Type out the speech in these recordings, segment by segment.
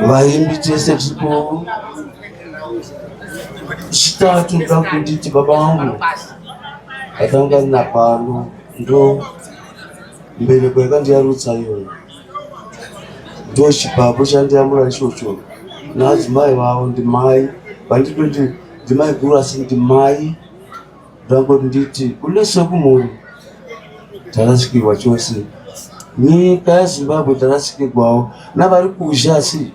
vaimbi tese tipo chitatu ndakunditi baba wangu atanga na pano ndo mbereko yakandiyarutsa iyoyo ndo chibhabhu chandiyamura ichocho naadzimai vavo ndimai vanditoti ndimai guru asi ndimai ndangoti nditi kulese kumuri tarasikirwa chose nyika yaZimbabwe tarasikirwawo navari kuzha asi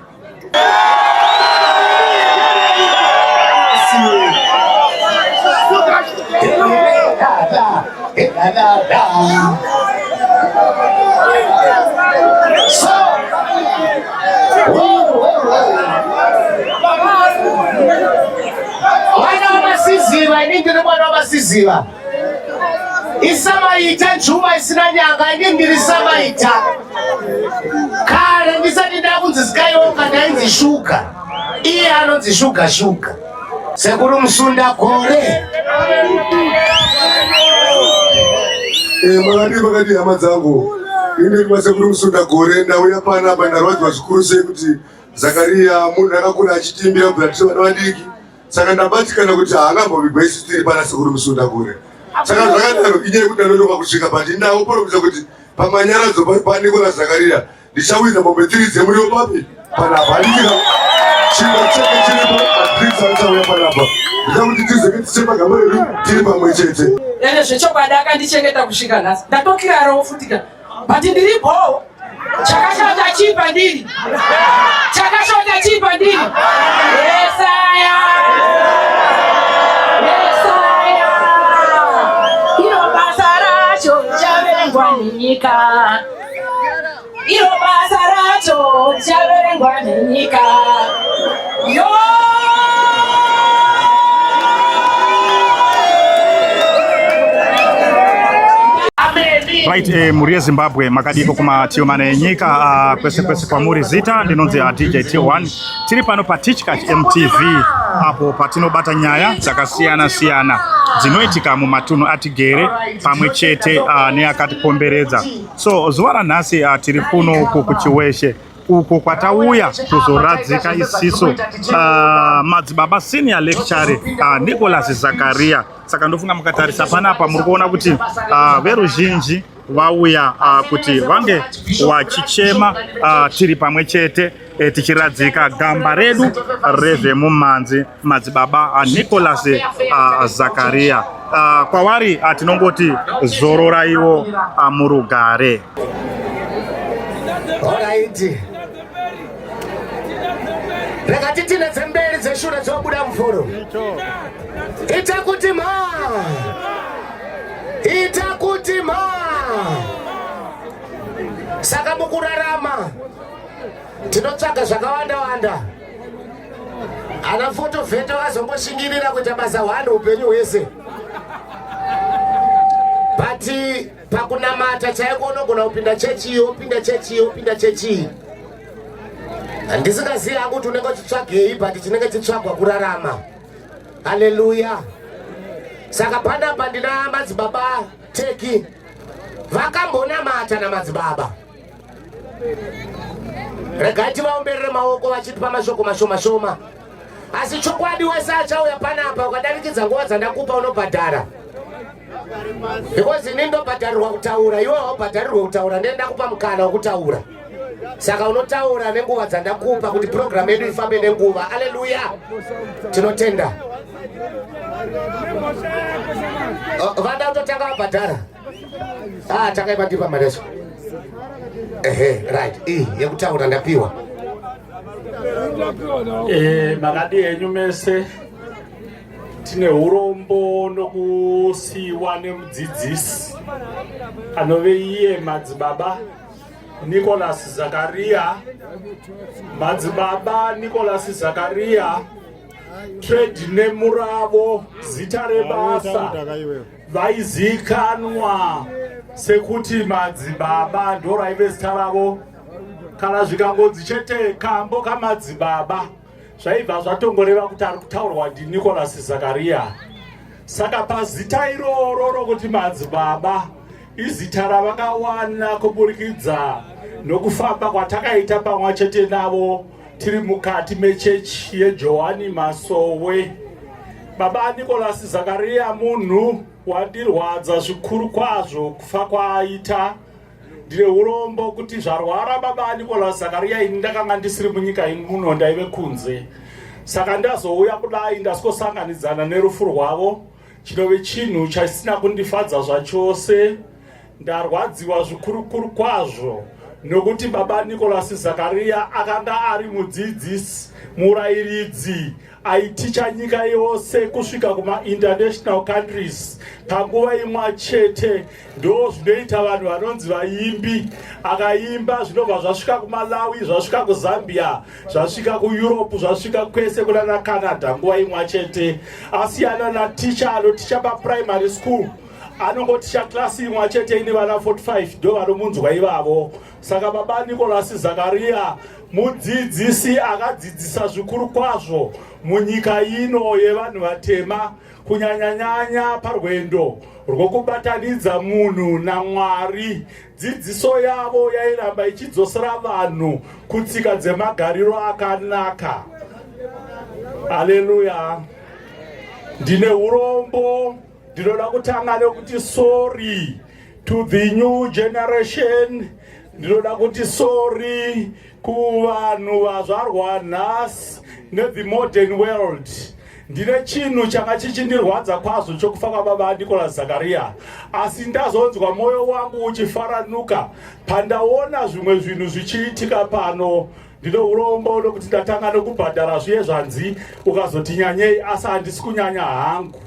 Ziva isamaita njuma isina nyanga ndiri samaita kare ndisati ndabunzi zikayoka ndainzi shuga iye anonzi shuga sekuru Musunda Gore mwakati pakati hama dzangu ine kwa sekuru Musunda Gore ndauya pana apa ndarwadzwa zvikuru sei kuti Zakaria munhu akakura achitimbira kubva tiri vana vadiki saka ndabatikana kuti haangambovigwa isu tiri pana sekuru Musunda Gore saka zvakadaro inyaya kuti ndanonoka kusvika pati ndaoporomisa kuti pamanyaradzo paNicolas Zakaria ndichawina mombe 3 dzemuriwo papi panapa handikina chimba chake chiripo adrinks achauya panapa ndikakuti tizenge tichepagama redu tiri pamwe chete ene zvechokwadi akandichengeta kusvika nhasi ndatokirarawo futika bati ndiripowo chakashota chipa ndiri Yesaya iro basa racho richaverengwa nenyika yo Right, muri Zimbabwe makadiko kumatiomana enyika kwese kwamuri zita ndinonzi DJ T1 tiri pano pa Teachcat MTV apo patinobata nyaya dzakasiyana dzinoitika mumatunhu atigere pamwe chete neakatikomberedza. So zuva ranhasi tiri kuno uku kuChiweshe uko kwatauya kuzoradzika isiso madzibaba senior lecturer Nicolas Zakaria. Saka ndofunga mukatarisa panapa muri kuona kuti veruzhinji vauya kuti vange vachichema tiri pamwe chete tichiradzika gamba redu rezvemumanzi madzibaba Nicolas Zakaria. Kwavari tinongoti zororaiwo murugare. Alright. Rega titine dzemberi dzeshure dzobuda muforo. Itakuti ma. Saka mukurarama tinotsvaga zvakawanda. Ana foto vheto azongoshingirira kuita basa hwanda upenyu hwese. Bati pakunamata chaiko unogona kupinda chechi. Handisikazivi hangu kuti unenge uchitsvagei but chinenge chitsvagwa kurarama. Haleluya. Saka panapa ndina madzibaba teki vakambonamata namadzibaba. Regai tivaomberere maoko vachitipa mashoko mashoma. Asi chokwadi wese achauya panapa ukadarikidza nguva dzandakupa unobhadhara. Because ini ndobhadharirwa kutaura, iwe haubhadharirwe kutaura, ndakupa mukana wekutaura. Saka unotaura nenguva dzandakupa kuti program yedu ifambe nenguva. Haleluya. Tinotenda. Vanda kutotanga wabhadhara. Takaipa ndipa mareso. Right. Yekutaura ndapiwa. Makadi enyu mese tine urombo nokusiiwa nemudzidzisi anove iye madzibaba Nicolas Zakaria. Madzibaba Nicolas Zakaria trade name ravo zita rebasa vaizikanwa sekuti madzibaba ndoraive zita ravo. Kana zvikangodzi chete kambo kamadzibaba zvaibva zvatongoreva kuti ari kutaurwa ndiNicolas Zakaria. Saka pazita iroro rokuti madzibaba izita ravakawana kuburikidza nokufamba kwatakaita pamwe chete navo tiri mukati mechechi yeJohani Masowe. Baba Nicholas Zakaria munhu wandirwadza zvikuru kwazvo kufa kwaaita. Ndine urombo kuti zvarwara baba Nicholas Zakaria ini ndakanga ndisiri munyika muno, ndaive kunze. Saka ndazouya kudai ndaskosanganidzana nerufu rwavo, chinove chinhu chisina kundifadza zvachose. Ndarwadziwa zvikuru kwazvo nokuti baba Nicholas Zakaria akanga ari mudzidzisi murayiridzi aiticha nyika yose kusvika kuma international countries panguva imwe chete. Ndo zvinoita vanhu vanonzi vaimbi, akaimba zvinobva zvasvika kuMalawi, zvasvika kuZambia, zvasvika kuEurope, zvasvika kwese kuna Canada nguva imwe chete. Asiyana naticha anoticha paprimary school, anongoticha klasi imwe chete ine vana 45 ndo vanomunzwa ivavo. Saka baba Nicholas Zakaria mudzidzisi akadzidzisa zvikuru kwazvo munyika ino yevanhu vatema, kunyanya parwendo rwokubatanidza munhu naMwari. Dzidziso yavo yairamba ichidzosera vanhu kutsika dzemagariro akanaka. Haleluya. Ndine urombo, ndinoda kutanga nekuti sorry to the new generation. Ndinoda kuti sorry kuvanhu vazvarwa nhasi ne-the modern world. Ndine chinhu changa chichindirwadza kwazvo chokufa kwababa Nicholas Zakaria, asi ndazonzwa moyo wangu uchifaranuka pandaona zvimwe zvinhu zvichiitika pano. Ndine urombo nokuti ndatanga nokubhadhara zviye zvanzi ukazoti nyanyei, asi handisi kunyanya hangu.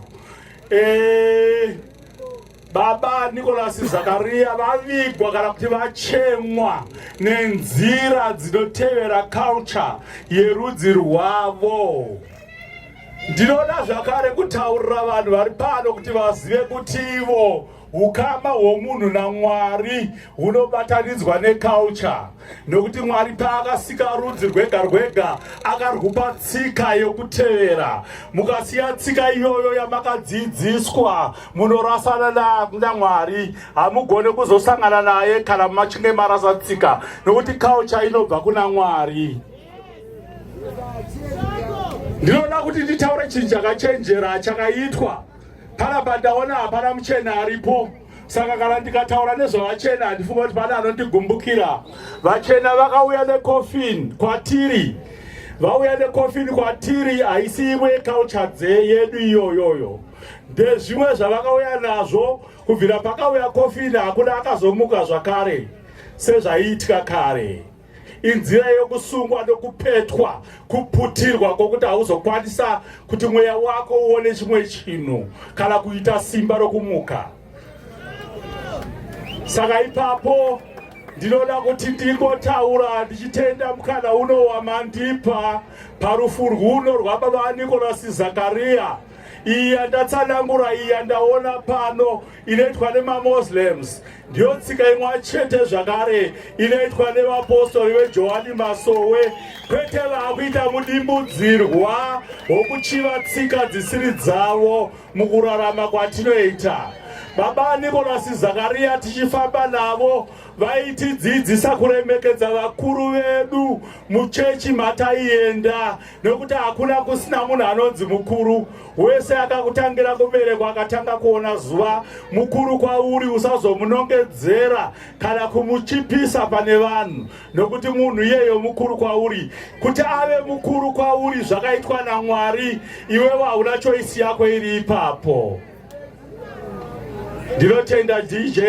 Baba Nicholas Zakaria vavigwa kana kuti vachemwa nenzira dzinotevera culture yerudzi rwavo. Ndinoda zvakare kutaurira vanhu vari pano kuti vazive kuti ivo ukama hwomunhu naMwari hunobatanidzwa neculture, nokuti Mwari paakasika rudzi rwega rwega akarwupa tsika yokutevera. Mukasiya tsika iyoyo yamakadzidziswa, munorasana naMwari, hamugone kuzosangana naye kana machinge marasa tsika, nokuti culture inobva kuna Mwari. Ndinoda kuti nditaure chinhu chakachenjera chakaitwa. Panapa ndaona hapana muchena aripo, saka kana ndikataura nezvavachena handifunga kuti pana anondigumbukira. Vachena vakauya necoffin kwatiri, vauya necoffin kwatiri, haisi imwe culture yedu iyoyoyo. Ndezvimwe zvavakauya nazvo, kubvira pakauya coffin hakuna akazomuka zvakare sezvaiitika kare. Inzira yokusungwa nokupetwa, kuputirwa kwokuti hauzokwanisa kuti mweya wako uone chimwe chinhu kana kuita simba rokumuka. Saka ipapo ndinoda kuti ndingotaura ndichitenda mukana uno wamandipa parufu rwuno rwababa Nicholas Zakaria. Iyi ndatsanangura, iyi ndaona pano inoitwa nemaMuslims, ndiyo tsika imwe chete zvakare inoitwa nevapostori veJohani Masowe, kwete vakuita mudimbudzirwa wokuchiva tsika dzisiri dzavo mukurarama kwatinoita. Baba Nicholas Zakaria tichifamba navo vaitidzidzisa kuremekedza vakuru vedu muchechi mataienda, nokuti hakuna kusina munhu anonzi mukuru. Wese akakutangira kuberekwa akatanga kuona zuva. Mukuru kwauri usazomunongedzera kana kumuchipisa pane vanhu, nokuti munhu iyeyo mukuru kwauri. Kuti ave mukuru kwauri zvakaitwa naMwari, iwewe hauna choice yako iri ipapo. Ndinotenda DJ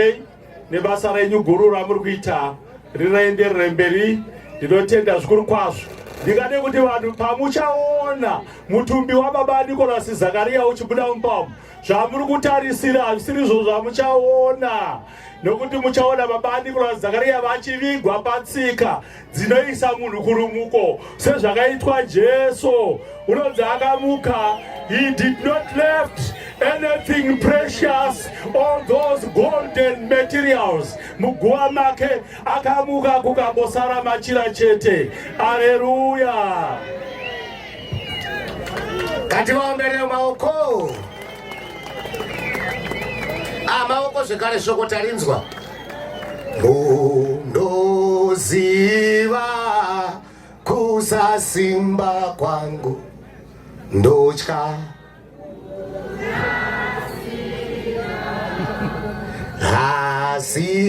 nebasa renyu guru ramuri kuita rinoenderera mberi. Ndinotenda zvikuru kwazvo. Ndingade kuti vanhu pamuchaona mutumbi wababa Nicholas Zakaria uchibuda mupamu, zvamuri kutarisira hazvisiri zvo zvamuchaona, nokuti muchaona baba Nicholas Zakaria vachivigwa patsika dzinoisa munhu kurumuko, sezvakaitwa Jesu. Unonzi akamuka, he did not left anything precious, all those golden materials. Muguva make akamuka kukangosara machira chete. Haleluya. Ngativaombere maoko. Maoko zvekare shoko tarinzwa. Mundoziva kusasimba kwangu ndotya hasimi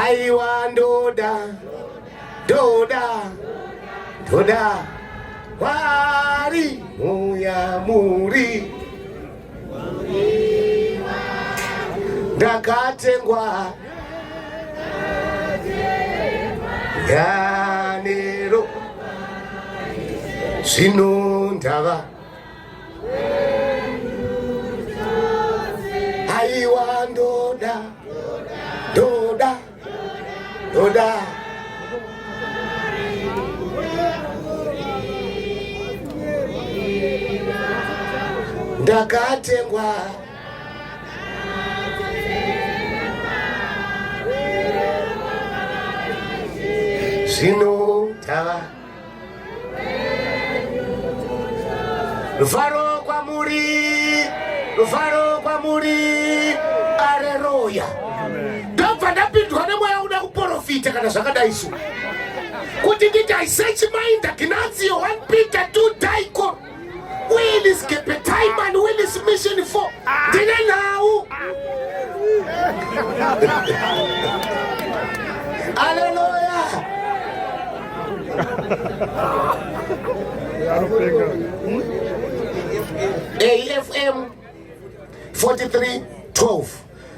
aiwa ndoda wari muyamuri ndakatengwa ganero zvino ndava aiwa ndoda ndakatengwa zvino ndava rufaro kwamuri aleluya ndobva ndapindwa nemweya uda kuprofita kana zvakadaiso kuti nditi I search my indignatio 1 Peter 2 Daiko will is keep time and will is mission for ndine nawo aleluya AFM 4312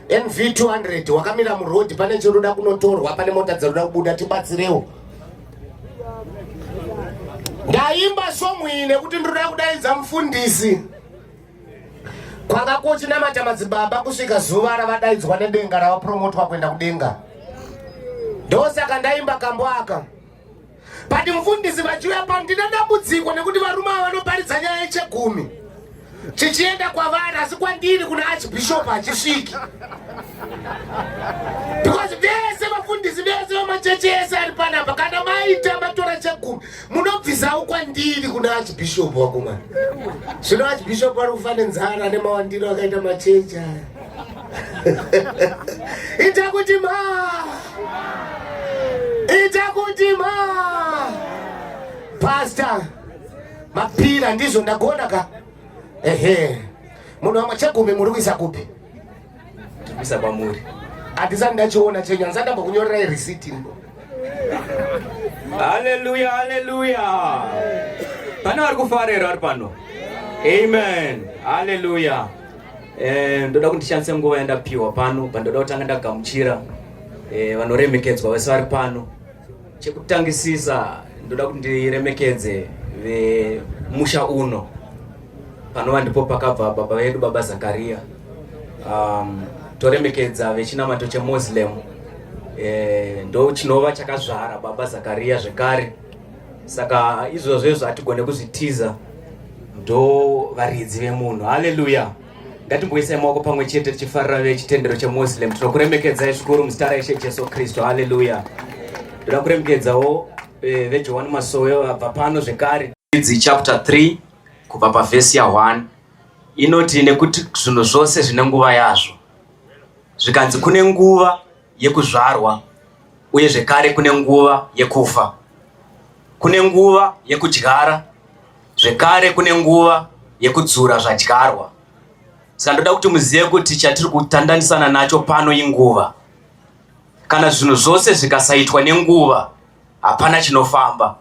NV 200 wakamira muroad pane chiroda kunotorwa pane mota dzaroda kubuda tibatsirewo ndaimba somwine kuti ndoda kudaidza mufundisi kwanga kochinamata madzibaba kusvika zuva ravadaidzwa nedenga ravapromotwa kuenda kudenga ndosaka ndaimba kambo aka pati mufundisi vachiuya pano ndina dambudziko nekuti varume ava vanoparidza nyaya yechegumi chichienda kwavari asi kwandiri kuna archbishop achisviki because vese vafundisi vese vamachechi ese ari panapa kana maita matora chegumi munobvisawo kwandiri kuna archbishop wakomana zvino archbishop vari kufane nzara nemawandiro akaita machechi aya ita kuti pastor mapira ndizvo ndagona ka ehe munhu wamwe chegumi muri kuisa kupi tikuisa pamuri hatisani ndachiona chenyanza ndamba kunyorera irisiti haleluya pana vari kufarira ari pano amen haleluya ndoda kuti ndishandise nguva yandapiwa pano pandoda kutanga ndagamuchira vanoremekedzwa vese vari pano chekutangisisa ndoda kuti ndiremekedze vemusha uno panova ndipo pakabva baba vedu baba Zakaria toremekedza vechinamato chemuslim ndo chinova chakazvara baba Zakaria zvekare saka izvozvo hatigone kuzvitiza ndo varidzi vemunhu haleluya ngatimboisai maoko pamwe chete tichifarira vechitendero chemuslim tinokuremekedzai zvikuru muzita raIshe Jesu Kristu haleluya ndoda kuremekedzawo veJohani Masowe vabva pano zvekare chapter 3 kubva pavhesi ya1 inoti nekuti zvinhu zvose zvine nguva yazvo zvikanzi kune nguva yekuzvarwa uye zvekare kune nguva yekufa kune nguva yekudyara zvekare kune nguva yekudzura zvadyarwa saka ndoda kuti muzive kuti chatiri kutandanisana nacho pano inguva kana zvinhu zvose zvikasaitwa nenguva hapana chinofamba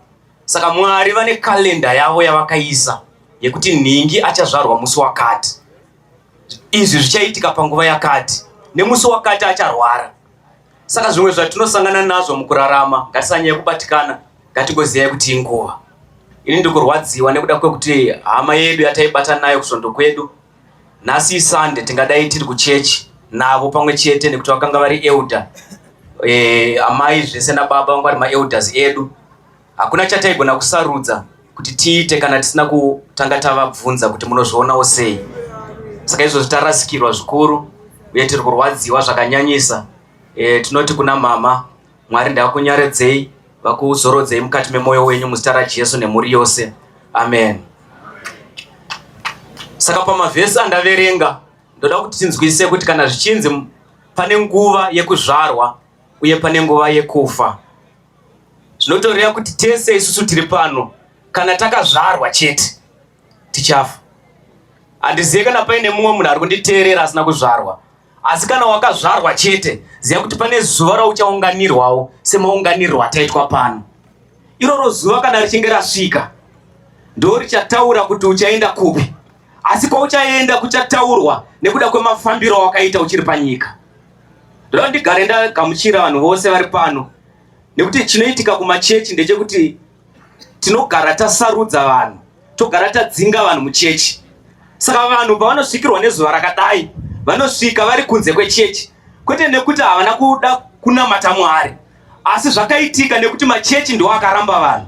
saka Mwari vane kalenda yavo yavakaisa yekuti nhingi achazvarwa musi wakati izvi zvichaitika panguva yakati nemusi wakati acharwara saka zvimwe zvatinosangana nazvo mukurarama ngatisanyanya kubatikana ngatigoziyai kuti inguva ini ndikurwadziwa nekuda kwekuti hama yedu yataibata nayo kusvondo kwedu nhasi Sunday tingadai tiri kuchechi navo pamwe chete nekuti vakanga vari elder amai zvese nababa vanga vari maelders edu hakuna chataigona kusarudza kuti tiite kana tisina kutanga tavabvunza kuti munozvionawo sei saka izvozvo tarasikirwa zvikuru uye tiri kurwadziwa zvakanyanyisa tinoti kuna mama Mwari ndavakunyaredzei vakuzorodzei mukati memwoyo wenyu muzita raJesu nemhuri yose amen Saka pamavhesi andaverenga ndoda kuti tinzwisise kuti kana zvichinzi pane nguva yekuzvarwa uye pane nguva yekufa, zvinotoreva kuti tese isusu tiri pano kana takazvarwa chete tichafa. Handizivi kana paine mumwe munhu ari kunditeerera asina kuzvarwa, asi kana wakazvarwa chete ziva kuti pane zuva rauchaunganirwawo semaunganirwo ataitwa pano. Iroro zuva kana richinge rasvika ndo richataura kuti uchaenda kupi, asi kwauchaenda kuchataurwa nekuda kwemafambiro wakaita uchiri panyika. Ndoda ndigare ndagamuchira vanhu vose vari pano, nekuti chinoitika kumachechi ndechekuti tinogara tasarudza vanhu, togara tadzinga vanhu muchechi. Saka vanhu pavanosvikirwa nezuva rakadai vanosvika vari kunze kwechechi, kwete nekuti havana kuda kunamata Mwari, asi zvakaitika nekuti machechi ndiwo akaramba vanhu.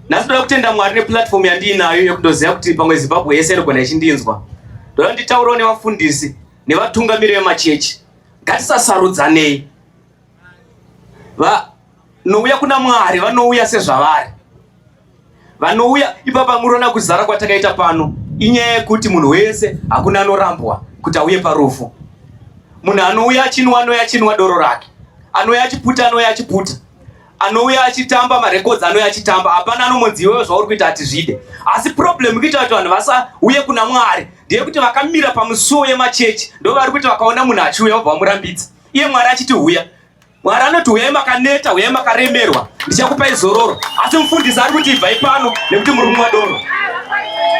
Nhasi ndoda kutenda Mwari neplatform yandiinayo yekundoziva kuti pamwe Zimbabwe yese inogona ichindinzwa. Ndoda nditaurawo nevafundisi nevatungamiri vemachechi, ngatisasarudzanei. Vanouya kuna Mwari vanouya sezvavari, vanouya ipapa murona kuzara kwatakaita pano inyaya yekuti munhu wese hakuna anorambwa kuti auye parufu. Munhu anouya achinwa anouya achinwa doro rake, anouya achiputa anouya achiputa, anouya achitamba marekodzi anouya achitamba. Hapana anomonziwewo zvauri kuita hatizvide, asi problem kuita kuti vanhu vasauye kuna Mwari ndeyekuti vakamira pamusuwo yemachechi ndo vari kuti vakaona munhu achiuya vobva vamurambidza. Iye Mwari achiti huya, Mwari anoti huyai makaneta, huyai makaremerwa, ndichakupai zororo. Asi mufundisi ari kuti ibvai pano nekuti muri kumwa doro,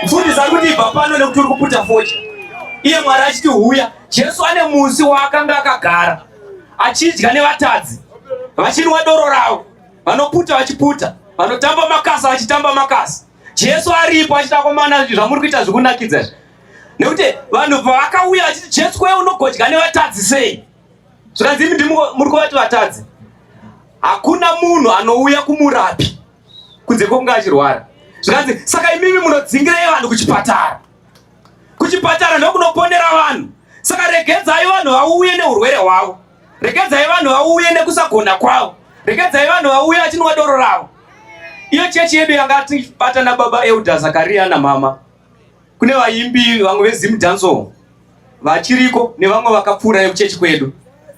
mufundisi ari kuti ibva pano nekuti uri kuputa focha. Iye Mwari achiti huya. Jesu ane musi waakanga akagara achidya nevatadzi, vachinwa doro ravo, vanoputa vachiputa, vanotamba makasa vachitamba makasa. Jesu aripo achiti akomana zvamuri kuita zvikunakidza izvi, nekuti vanhu pavakauya vachiti Jesu kwewe unogodya nevatadzi sei? Zvikanzi imi ndimi muri kuvati vatadzi. Hakuna munhu anouya kumurapi kunze kwokunge achirwara. Zvikanzi saka imimi munodzingirai vanhu kuchipatara. Kuchipatara ndokunoponera vanhu. Saka regedzai vanhu vauye neurwere hwavo, regedzai vanhu vauye nekusagona kwavo, regedzai vanhu vauye vachinwa doro ravo. Iyo chechi yedu yanga tibata nababa Euda Zakaria namama. Kune vaimbi vamwe vezimudhanso vachiriko nevamwe vakapfuura nekuchechi kwedu,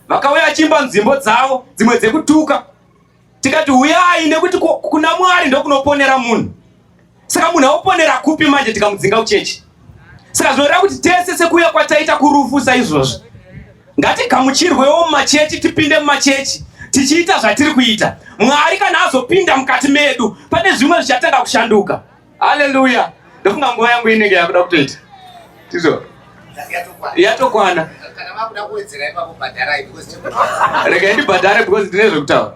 vakauya vachimba nzimbo dzavo dzimwe dzekutuka. Tikati huyai nekuti kuna Mwari ndokunoponera munhu. Saka munhu auponera kupi manje tikamudzinga kuchechi? Saka zvinoreva kuti tese sekuuya kwataita kurufu saizvozvo, ngatigamuchirwewo mumachechi, tipinde mumachechi tichiita zvatiri kuita. Mwari kana azopinda mukati medu pane zvimwe zvichatanga kushanduka. Haleluya. Ndofunga nguva yangu inenge yakuda kutoita tizo yatokwana. Rega ndibhadhare because ndine zvekutaura.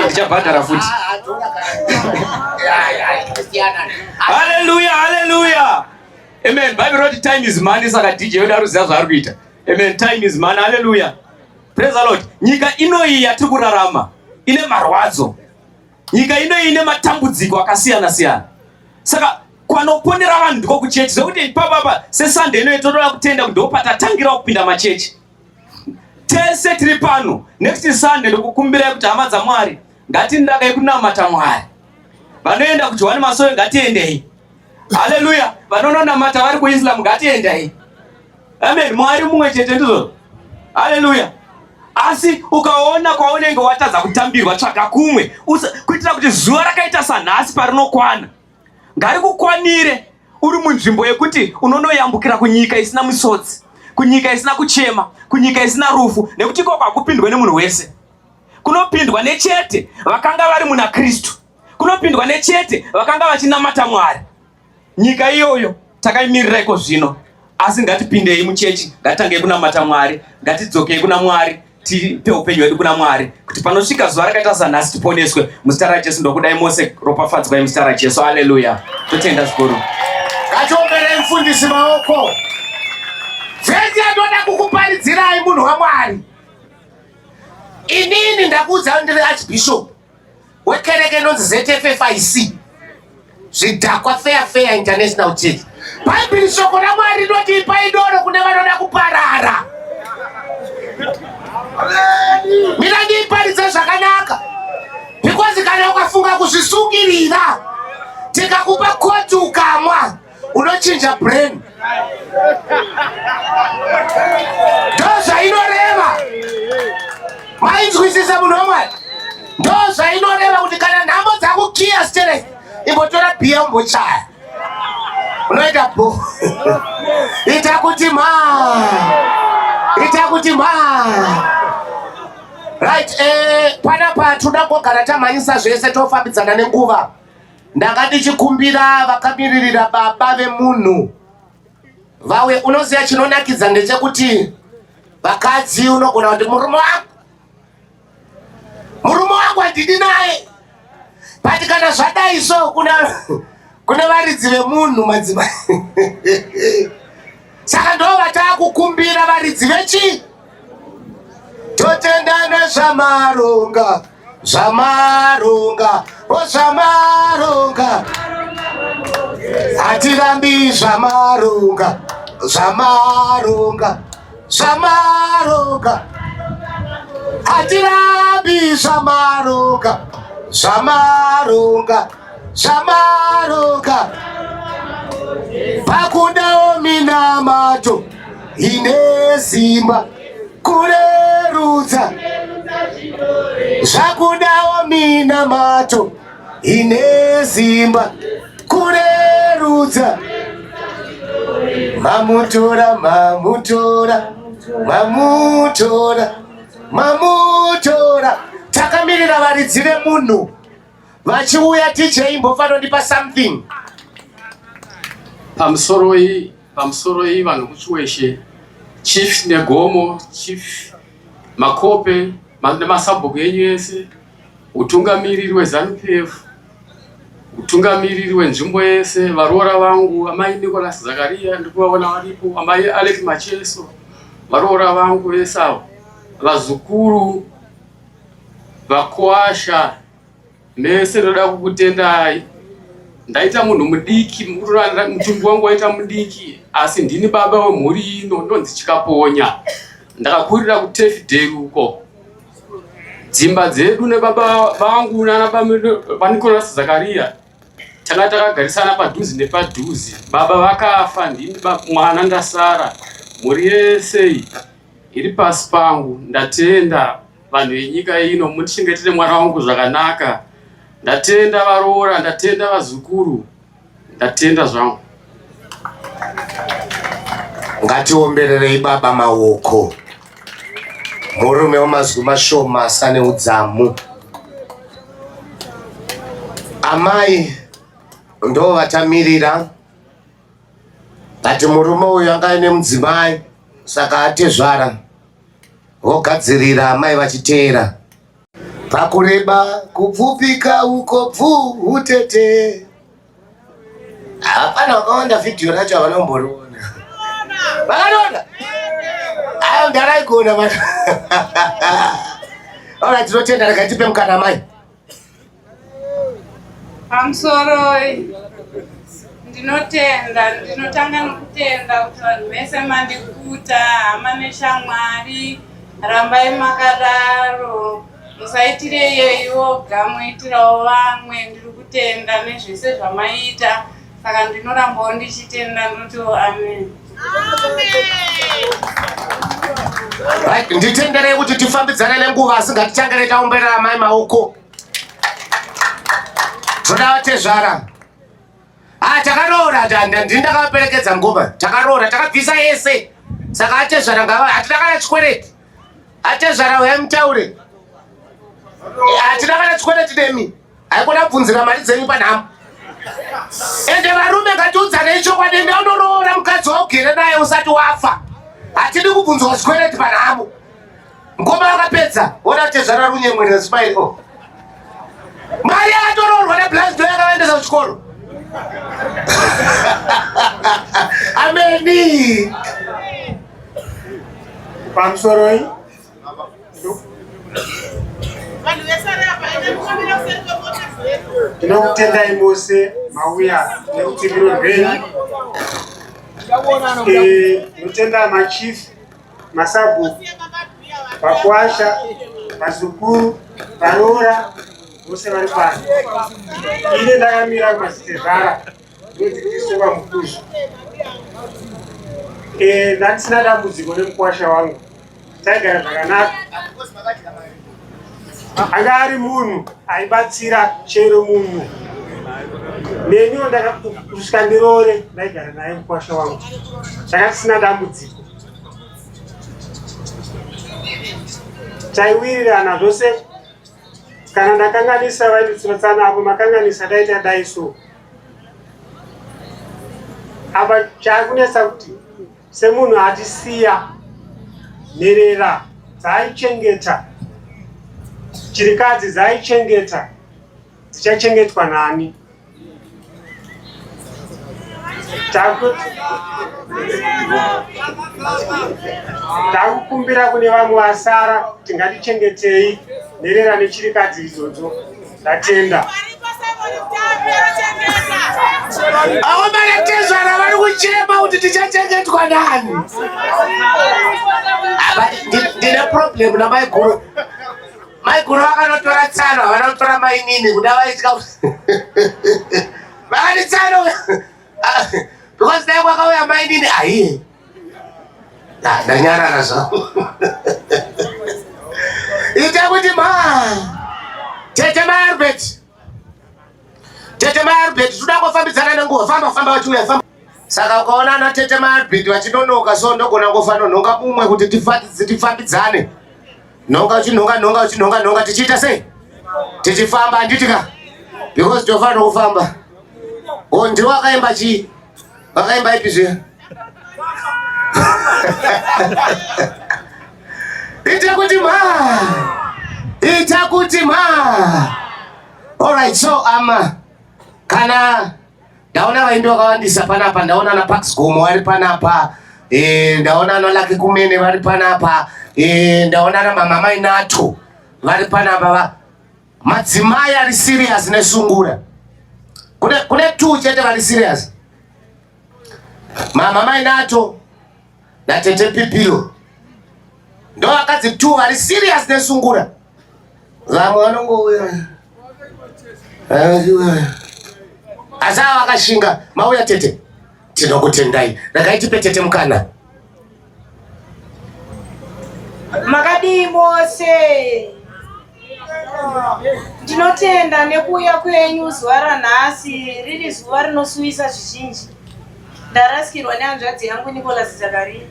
Ndichabhadhara futi. Haleluya, haleluya. Amen. Bible wrote time is money, saka DJ wedu aruziva zvaari kuita. Amen. Time is money. Haleluya. Praise the Lord. Nyika inoyi yatiri kurarama ine marwadzo. Nyika inoyi ine matambudziko akasiyana siyana. Saka kwanoponera vanhu ndiko kuchechi. Zvokuti ipapapa seSunday inoyi toda kutenda kuti ndopatatangira kupinda machechi. Tese tiri pano next Sunday ndokukumbirai kuti hama dzaMwari ngatindakai kunamata Mwari. Vanoenda kuJohani Masowe ngatiendei. Haleluya. Vanonamata vari kuIslam ngatiendei. Amen. Mwari mumwe chete ndizvo. Haleluya. Asi ukaona kwaunenge watadza kutambirwa tsvaga kumwe kuitira kuti zuva rakaita sanhasi parinokwana ngarikukwanire uri munzvimbo yekuti unonoyambukira kunyika isina misodzi, kunyika isina kuchema, kunyika isina rufu, nekuti ikoko hakupindwe nemunhu wese. Kunopindwa nechete vakanga vari muna Kristu, kunopindwa nechete vakanga vachinamata Mwari. Nyika iyoyo takaimirira iko zvino, asi ngatipindei muchechi, ngatitangei kunamata Mwari, ngatidzokei kuna Mwari, tipe upenyu hwedu kuna Mwari kuti panosvika zuva rakaita sanhasi tiponeswe muzita raJesu. Ndokudai mose ropafadzwai muzita raJesu. Haleluya. Totenda zvikuru. Ngatiomberei mufundisi maoko. Zvese ndoda kukuparidzirai munhu waMwari. Inini ndakuudza ndiri archbishop wekereke inonzi ZFFIC, Zvidhakwa Fair International Church. Bhaibheri shoko raMwari rinoti ipai doro kune vanoda kuparara. Mina ndiparidze zvakanaka, because kana ukafunga kuzvisungirira tikakupa koti ukamwa unochinja brain. Ndoza inoreva mainzwisisa munhu wamwari. Ndoza inoreva kuti kana nhamo dzakukiya stere imbotora bhiya umbochaya unoita bo ita kuti right. Panapa toda kugara tamhanyisa zvese tofambidzana nenguva. Ndanga ndichikumbira vakamiririra baba vemunhu vawe. Unoziva chinonakidza ndechekuti vakadzi unogona kuti murume wangu handidi naye, but kana zvadai so kuna varidzi vemunhu madzimai. Saka ndo vatakukumbira varidzi vechi totendana zvamaronga hatirambi zvamaronga hatirambi zvamaronga pakudawo minamato ine simba kurerudza zvakudawo minamato ine simba kurerudza mamutora. Takamirira varidzi vemunhu vachiuya. DJ imbofanira ndipa something pamusoro iyi vanhu kuchiweshe chief negomo chief makope nemasabhuku enyu ese, utungamiriri weZANU-PF, utungamiriri wenzvimbo yese, varoora vangu amai Nicholas Zakaria ndikuvaona varipo, amai Alex Macheso, varoora vangu vese avo, vazukuru vakwasha mese ndoda kukutendai. Ndaita munhu mudiki, mutumbi wangu waita mudiki, asi ndini baba wemhuri ino, ndonzi Chikaponya. Ndakakurira kuTefdale uko. Dzimba dzedu nebaba vangu nana Nicholas Zakaria tanga takagarisana padhuzi nepadhuzi. Baba vakafa, ndini mwana ndasara. Mhuri yese iri pasi pangu. Ndatenda vanhu venyika ino mutichengetere mwana wangu zvakanaka. Ndatenda varoora, ndatenda vazukuru, ndatenda zvangu. Ngatiombererei baba maoko. Murume wamazwi mashoma asane udzamu. Amai ndo vatamirira. Ngati murume uyu anga ane mudzimai saka atezvara. Vogadzirira amai vachiteera. Pakureba kupfupika uko utete. Hapana wakaona video racho vanomboriona. Vakanoona? Ayo ndaraigona vanhu. Ora tinotenda rakatipe mukana mai. Pamusoro ndinotanga nokutenda kuti vanhu vese mandikuta hama neshamwari, rambai makadaro, musaitire yoga muitirawo vamwe. Ndiri kutenda nezvese zvamaita, saka ndinorambawo ndichitenda ndoti amen. Right, nditenderei kuti tifambidzane nenguva asi ngatichange taomberera mai maoko. Toda vatezvara. Takaroora ndindakaperekedza ngoma. Takaroora takabvisa yese. Saka atezvara ngava hatina kana chikwereti. Atezvara uya mutaure. Hatina kana chikwereti demi. Haikona kubvunzira mari dzenyu panhamo. Ende varume ngatiudzanei chokwadi, ndaunonoona mukadzi waugere naye usati wafa. Hatidi kubvunzwa chikwereti panhamo. Ngoma yakapedza. Ona tezvara runyemwerera smile. Mari yakatoroorwa neblast yakaendesa kuchikoro. Ameni. Pamusoro iyi ndinokutendai mose mauya nerutsiviro rwenyu. Ndinotenda machief, masabhuku, vakwasha, vazukuru, varoora, vose vari pano. Ine ndakamira kumasitezvara nedzidziso vamukuzvu. Ndandisina dambudziko nemukwasha wangu, taigara zvakanaka. Anga ari munhu aibatsira chero munhu. Neniwo kusvika ndirore ndaigara naye mukwasha wangu, saka tisina dambudziko. Taiwirirana zvose. Kana ndakanganisa vaititsinotsana apo makanganisa daita daiso. Apa chakunesa kuti semunhu atisiya nherera dzaichengeta, chirikadzi dzaichengeta, dzichachengetwa nani. Takukumbira kune vamwe vasara kuti ngatichengetei nherera nechirikadzi idzodzo. Ndatenda. Avo maretezvara vari kuchema kuti tichachengetwa nani. Ndine problem namai guru. Mai guru vakanotora tsano, vanotora mainini kuda vaitya. Vakati tsano because dai kwakauya mainini aiye. Ndanyarara zvangu. Ita kuti Tete Marbet. Tete Marbet tuda kufambidzana nenguva, famba vachiuya famba. Saka ukaona na Tete Marbet vachinonoka so ndogona kufana nhonga mumwe kuti tifambidzane. Nhonga uchinhonga tichiita sei? Tichifamba anditika. Because tofana kufamba. Ndiwo akaimba chii? Vakaimba ipi zviya? Ita kuti Alright, so kana ndaona vaindi vakawandisa panapa, ndaona na Pax Gomo vari panapa, ndaona na Lucky Kumene vari panapa, ndaona na Mama Mainato vari panapa. Madzimai ari serious nesungura. Kune two chete vari serious. Mama Mainato na Tete Pipilo. Ndo vakadzi two vari serious nesungura. Vamwe vanongouya. Asa vakashinga, mauya Tete. Tinokutendai. Rakaitipe Tete mukana. Makadi mose. Ndinotenda nekuuya kwenyu zuva ranhasi, riri zuva rinosuwisa zvizhinji. Ndarasikirwa nehanzvadzi yangu Nicholas Zakaria.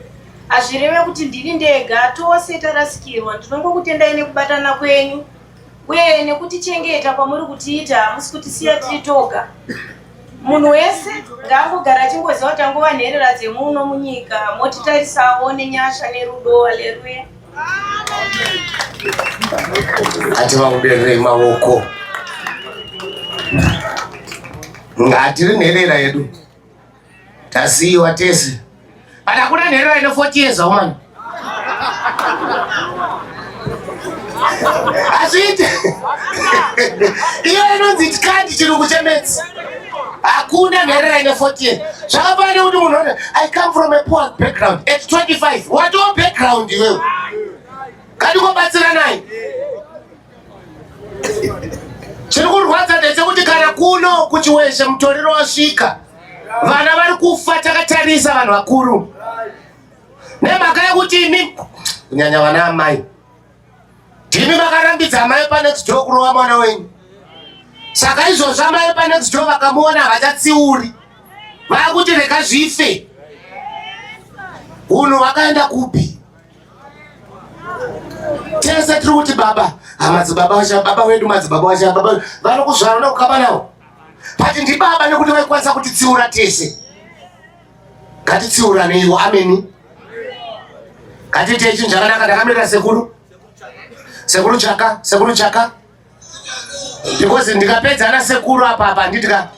Hazvireve kuti ndini ndega, tose tarasikirwa. Ndinongokutendai nekubatana kwenyu uye nekutichengeta kwamuri kutiita, hamusi kutisiya tiri toga. Munhu wese ngaangogara achingoziva kuti angova nherera dzemuno munyika, motitarisawo nenyasha nerudo. Haleluya. Ati vamubererei maoko. Ngatiri nherera yedu. Tasiyiwa tese. But hakuna nherera ine 40 years man. Azviite. Iyo inonzi tikandi chirungu chemedzi. Hakuna nherera ine 40 years. Zvakafana kuti munhu I come from a poor background at 25. What your background iwewe? Kadi kubatsira naye. Chiri kurwadza ndechekuti kana kuno kuchiweshe mutoriro wasvika. Vana vari kufa takatarisa vanhu vakuru. Nemhaka yekuti imi kunyanya vana amai. Ndimi makarambidza amai paNext Door kurova mwana wenyu. Saka izvozvo amai paNext Door vakamuona havachatsiuri. Vakuti reka zvife. Unhu wakaenda kupi? Tese tiri kuti baba, madzibaba wacha, baba wedu madzibaba wacha, baba vanokuzvara nokukaba nawo. Pati ndi baba nekuti vaikwanisa kutitsiura tese. Ngatitsiuraneiwo, ameni. Ngatite chinhu chakanaka. Ndakamirira sekuru. Sekuru chaka. Because ndikapedzana sekuru apa nditika.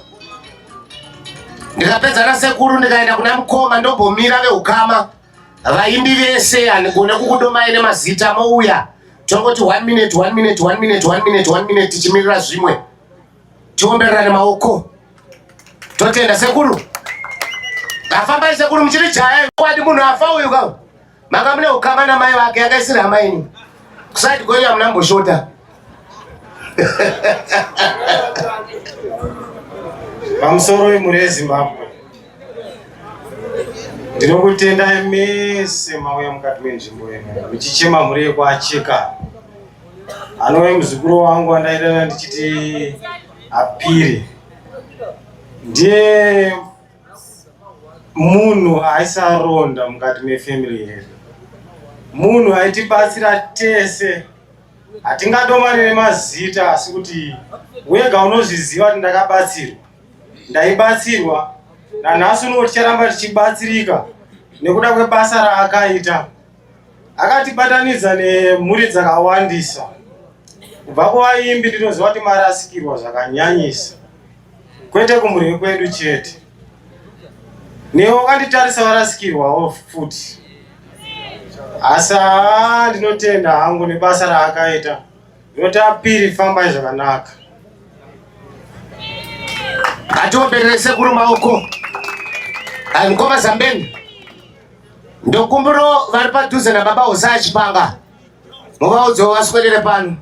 Ndikapedzana sekuru ndikaenda kuna mukoma ndombomira vehukama. Vaimbi vese anigone kukudomai nemazita mouya. Tongoti 1 minute tichimirira zvimwe. Tiombererane maoko. Totenda sekuru. Afamba sekuru muchiri jaya. Kwadi munhu afa uyu ka. Makamune ukama na mai vake yakaisira hama yenyu. Kusati gonya mnamboshota. Pamusoro wemhuri yeZimbabwe, ndinokutendai mese mauya mukati menzvimbo yenu muchichema mhuri yekwaCheka. Anove muzukuru wangu andaidana ndichiti Apiri ndiye munhu aisaronda mukati mefamily yedu, munhu aitibatsira tese. Hatingadomanire mazita asi kuti wega unozviziva kuti ndakabatsirwa, ndaibatsirwa, nanhasi uno ticharamba tichibatsirika nekuda kwebasa raakaita. Akatibatanidza nemhuri dzakawandisa. Kubva kuvaimbi ndinoziva kuti marasikirwa zvakanyanyisa, kwete kumhuri kwedu chete. Newo kanditarisa varasikirwawo futi. Asi ndinotenda hangu nebasa raakaita. Ndinoti Apiri, fambai zvakanaka. Atiomberese kuri maoko. Ngoma Zambeni. Ndokumburo vari padhuze nababa Hosa achipanga. Muvaudzewo vaswedere pano.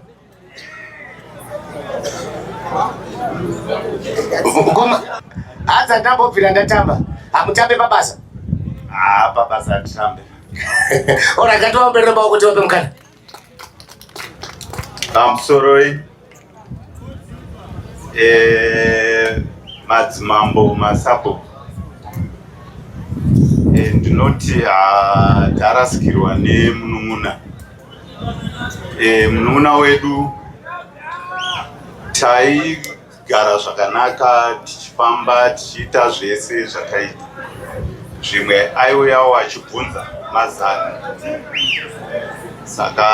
Ngoma hadza ndambobvira ndatamba. Hamutambe pabasa? Pabasa titambe. Ora ngativaomberere maoko kuti vape mukana. Pamusoroi madzimambo masapo, ndinoti tarasikirwa nemunun'una. Munun'una wedu taigara zvakanaka, tichifamba tichiita zvese zvakaita. Zvimwe aiuyawo achibvunza mazana, saka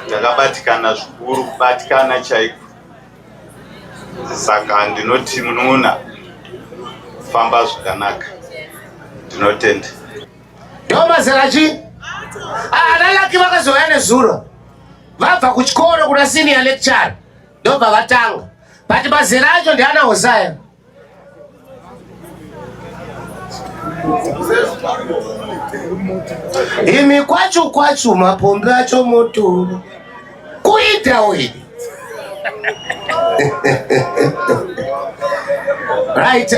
takabatikana zvikuru, kubatikana chaiko. Saka ndinoti munun'una, famba zvakanaka. Ndinotenda. Ndomazera chi? Analaki vakazouya nezuro. Vabva kuchikoro kuna senior lecturer. Ndobva vatanga. But mazera acho ndiana Hosaya. Imi kwacho mapombe acho moto. Kuita wewe. Right,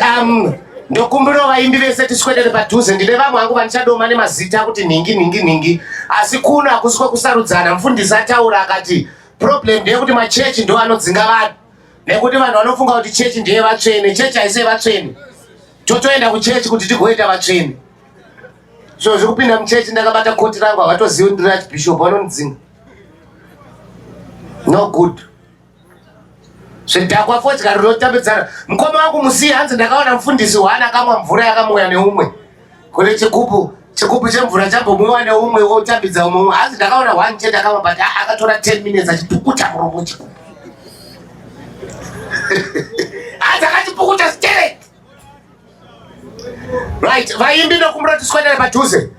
ndokumbiro vaimbi vese tiswedere padhuze. Ndine vamwe vangu vanichadoma nemazita kuti ningi. Asi kuno hakusiko kusarudzana. Mufundisi ataura akati problem ndeyekuti machechi ndo anodzinga vanhu. Nekuti vanhu vanofunga kuti chechi ndeye vatsvene. Chechi haisi vatsvene. Totoenda kuchechi kuti tigoita vatsvene. So zvikupinda muchechi ndakabata koti rangu havatozivi ndiri archbishop vanondzinga. No good. Zvidhakwa futi rinotambidzana. Mukoma wangu musiye hanzi ndakaona mufundisi wana akamwa mvura yakamwiwa neumwe. Kuti chikupu chemvura chambomwiwa neumwe wotambidza umwe. Hanzi ndakaona one chete akamwa but akatora 10 minutes achipukuta muromo chikupu. Hanzi akachipukuta straight. Right, vaimbi ndokumbira tiswedere padhuze.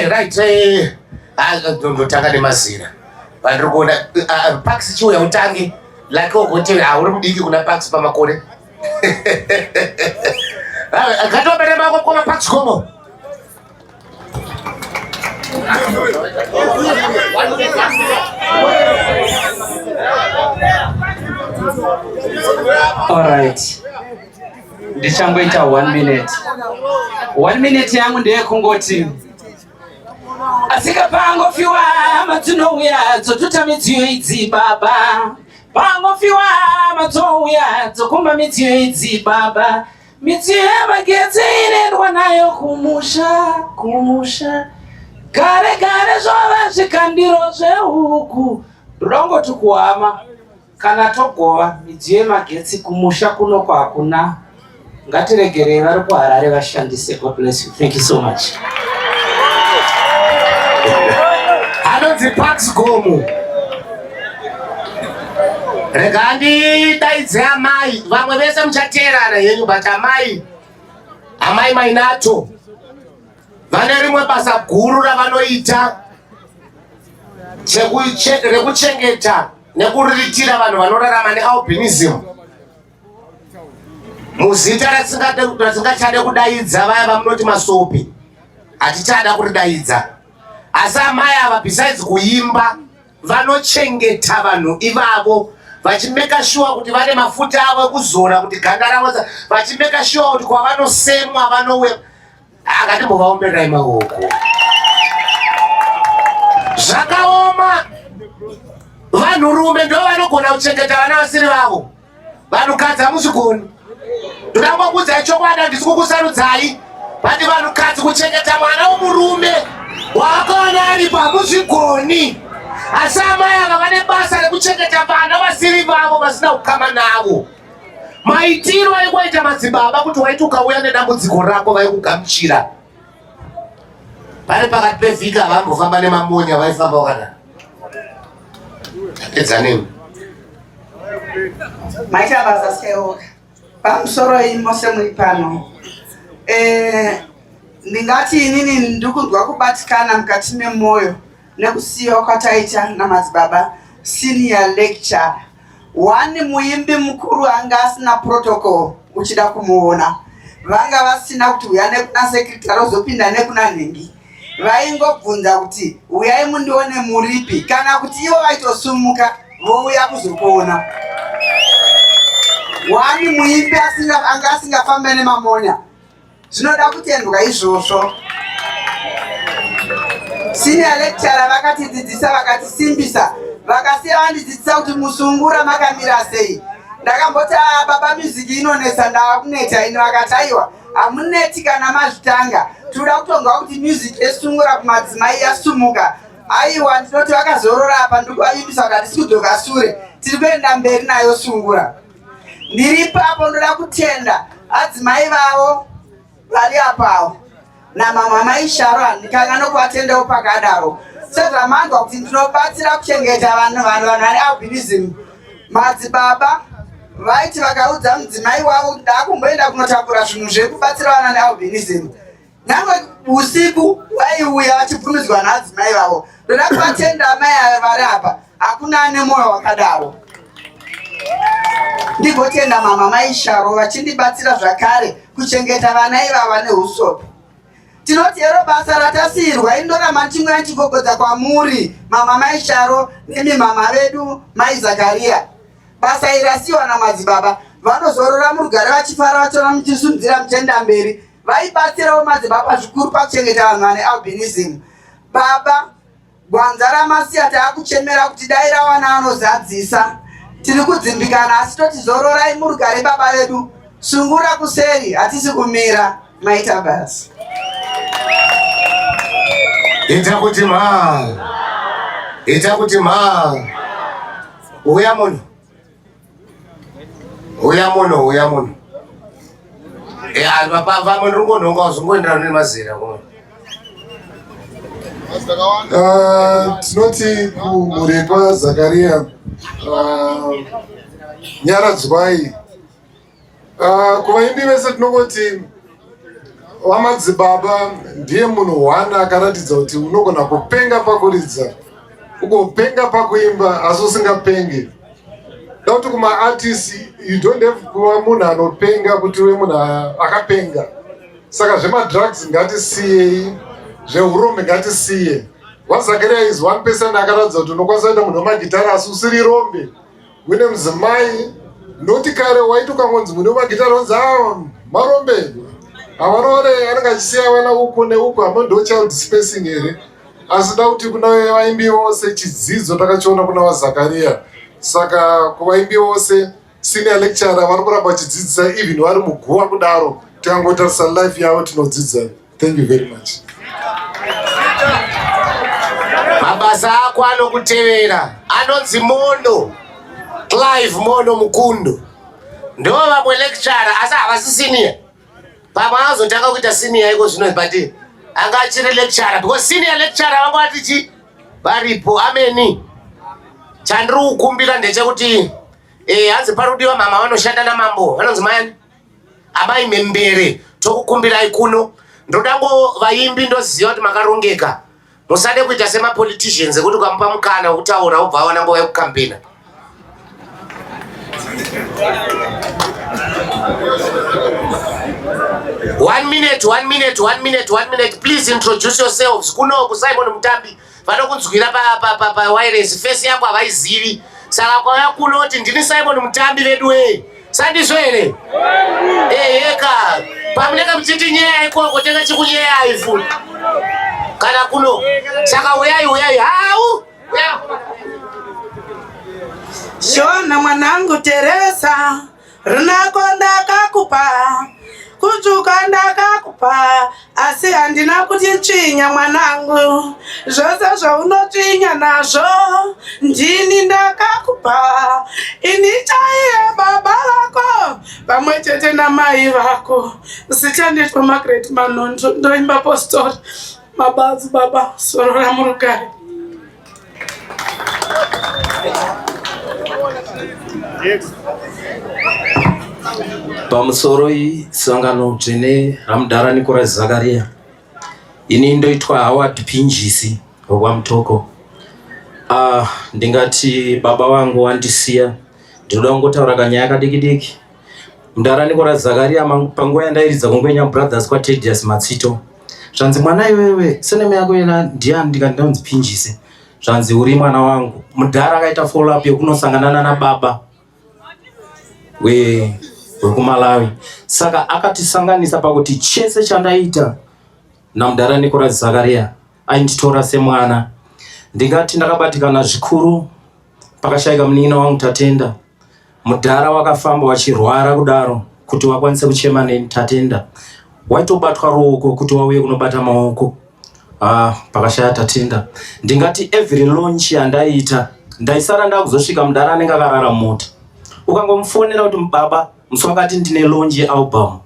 Right, ndotanga nemazira. Vandiri kuona Pax chiuya utangi. Like ugoti uri mudiki kuna Pax pamakore. Ngatiomberere maoko kuma Pax komo. All right. Ndichangoita 1 minute. 1 minute yangu ndeyekungoti asika pangofiwa matsunouya dzotuta midziyo idzi baba. Pangofiwa matouya dzokumba midziyo idzi baba. Midziyo yamagetsi inoendwa nayo kumusha. Gare zvova zvikandiro zvehuku. Ndongoti kuhama kana togova midziyo yemagetsi kumusha kuno kwakuna. Ngatiregerei vari kuHarare vashandise. God bless you. Thank you so much. Anonzi Pax Gomo. Rega ndidaidze amai. Vamwe vese muchateerana henyu but amai Mainato. Vane rimwe basa guru ravanoita rekuchengeta nekuriritira vanhu vanorarama nealbinism. Muzita ratisingachade kudaidza vaya vamunoti masopi. Hatichada kuridaidza. Asi amai ava besides kuimba vanochengeta vanhu ivavo vachimeka sure kuti vane mafuta avo ekuzora kuti ganda ravo, vachimeka sure kuti kwavanosemwa vanowe akatimbovaomberai maoko. Zvakaoma. Vanhurume ndo vanogona kuchengeta vana vasiri vavo. Vanhukadzi hamuzvigoni. Ndinongokuudzai chokwadi, handisi kukusarudzai. Vati vanhukadzi kuchengeta mwana womurume wakaona aripo hamuzvigoni. Asi amai ava vane basa rekuchengeta vana vasiri vavo vasina kukama navo. Maitiro aikoita madzibaba kuti waiti ukauya nedambudziko rako vaikugamuchira. Pari pakati pevhiki havambofamba nemamonya, vaifamba wakadaro. Edzanemi. Maita basa seoka. Pamusoro imose muri pano. Ndingati inini ndikuzwa kubatikana mukati memoyo nekusiyiwa kwataita namadzibaba senior lecturer. Wani muimbi mukuru anga asina protocol uchida kumuona. Vanga vasina kuti uya nekuna sekretari ozopinda nekuna nhingi. Vaingobvunza kuti uyai mundione muripi, kana kuti ivo vaitosumuka vouya kuzokuona. Wani muimbi anga asingafambe nemamonya. Zvinoda kutendwa izvozvo. Senior lecturer vakatidzidzisa vakatisimbisa, vakasiya vandidzidzisa kuti musungura makamira sei. Ndakamboti baba music inonesa, ndakuneta ino, akataiwa hamuneti kana mazvitanga. Toda kutonga kuti music esungura kumadzimai yasumuka. Aiwa, ndinoti vakazorora apa ndikuvavimbisa vakati sikudzoka sure, tiri kuenda mberi nayo sungura. Ndiri papo ndoda kutenda adzimai vavo vari apawo namama mai Sharon, ndikanga nokuvatendawo pakadaro. Sezvamanzwa kuti ndinobatsira kuchengeta vanhu vane albinism. Madzibaba vaiti vakaudza mudzimai wavo ndakumboenda kunotakura zvinhu zvekubatsira vana nealbinism, nyangwe usiku vaiuya vachibvumidzwa naadzimai vavo. Ndoda kuvatenda amai ava vari apa, hakuna ane mwoyo wakadaro. Ndingotenda mama mai Sharo vachindibatsira zvakare kuchengeta vana ivava neusopi. Tinoti ero basa ratasiyirwa indorama chimwe chigogodza kwamuri mama mai Sharo nemi mama vedu mai Zakaria. Basa iri rasiyiwa namadzibaba, vanozorora murugare vachifara vachiona muchisundzira muchienda mberi. Vaibatsirawo madzibaba zvikuru pakuchengeta vanhu vane albinism. Baba, gwanza ramasiya taakuchemera kuti dai rawana anozadzisa. Tiri kudzimbikana asi totizororai murugare baba vedu. Sungura kuseri, hatisi kumira. Maita basi. Ita kuti ma. Uya muno. Baba munhu ngononga uzongoendera nemazera komwe. Tinoti kumurekwa Zakaria nyaradzwai. Kuvaimbi vese tinongoti vamadzibaba ndiye munhu wana akaratidza kuti unogona kupenga pakuridza, ugopenga pakuimba asi usingapenge. Dauti kuma artists you don't have kuva munhu anopenga kuti uve munhu akapenga. Saka zvemadrugs ngatisiyei, zveurombe ngatisiye. Zakaria is one person akaratidza kuti unokwanisa kuita munhu wemagitara asi usiri rombe. Wine mudzimai noti kare waiti ukangonzi munhu wemagitara unzi marombe. Avanoore anenge achisiya vana uku neuku, hama ndo child spacing here. Asi da kuti kuna vaimbi vose chidzidzo takachiona kuna vaZakaria. Saka kuvaimbi vose senior lecturer vari kuramba vachidzidzisa even vari muguva kudaro, tikangotarisa life yavo tinodzidza. Thank you very much. Mabasa ako anokutevera anonzi Mondo, Clive Mondo Mukundo. Ndo vamwe lecturer asi havasi senior. Pamwe azotanga kuita senior iko zvino but anga achiri lecturer because senior lecturer vangu vatichi varipo ameni. Chandiri kukumbira ndechekuti hanzi parudiwa mama vanoshanda namambo vanonzi mani amai membere, tokukumbirai kuno. Ndodango vaimbi ndoziva kuti makarongeka, musade kuita semapoliticians ekuti ukamupa mukana wekutaura ubva aona nguva yekukampena. One minute. Please introduce yourselves. Kuno ku Simon Mutambi vanokunzwira pa wireless, face yako havaizivi. Saka kwaya kuno kuti ndini Simon mutambi vedu we. Sandizvo ere? Eka. Pamunenge muchiti nyeya ikoko tenge chikunyeya ifu. Kana kuno. Saka uyai. Hau. Shona mwanangu Teresa, runako ndakakupa, kuchuka ndakakupa, asi handina kuti tsvinya mwanangu, zvose zvaunotsvinya nazvo, ndini ndakakupa, ini chaiye baba vako, pamwe chete namai vako, zichanditwa Margaret Manondo, ndoimba postori, mabazi baba, soro ramurugare. Pamusoro isangano dzine ramudhara Nicholas Zakaria. Ini ndoitwa Howard Pinjisi wamutoko. Ndingati baba wangu wandisiya. Ndinoda kungotaura kanyaya kadiki. Mudhara Nicholas Zakaria panguva yandairidza kungwenya brothers kwa Tedious Matsito. Zvanzi mwana iwewe seneme yako ina ndiani ndikandinzi Pinjisi. Zvanzi uri mwana wangu. Mudhara akaita follow up yokunosangana na baba wekumalawi. Saka akatisanganisa pakuti chese chandaita namudhara Nicholas Zakaria ainditora semwana. Ndingati ndakabatikana zvikuru pakashayika munin'ina wangu Tatenda. Mudhara wakafamba wachirwara kudaro kuti wakwanise kuchema neTatenda. Waitobatwa ruoko kuti wauye kunobata maoko. Pakashaya Tatenda. Ndingati every launch yandaita ndaisara ndakuzosvika mudhara anenge akarara mota. Ukangomufonera kuti baba musi wakati ndine launch yealbum.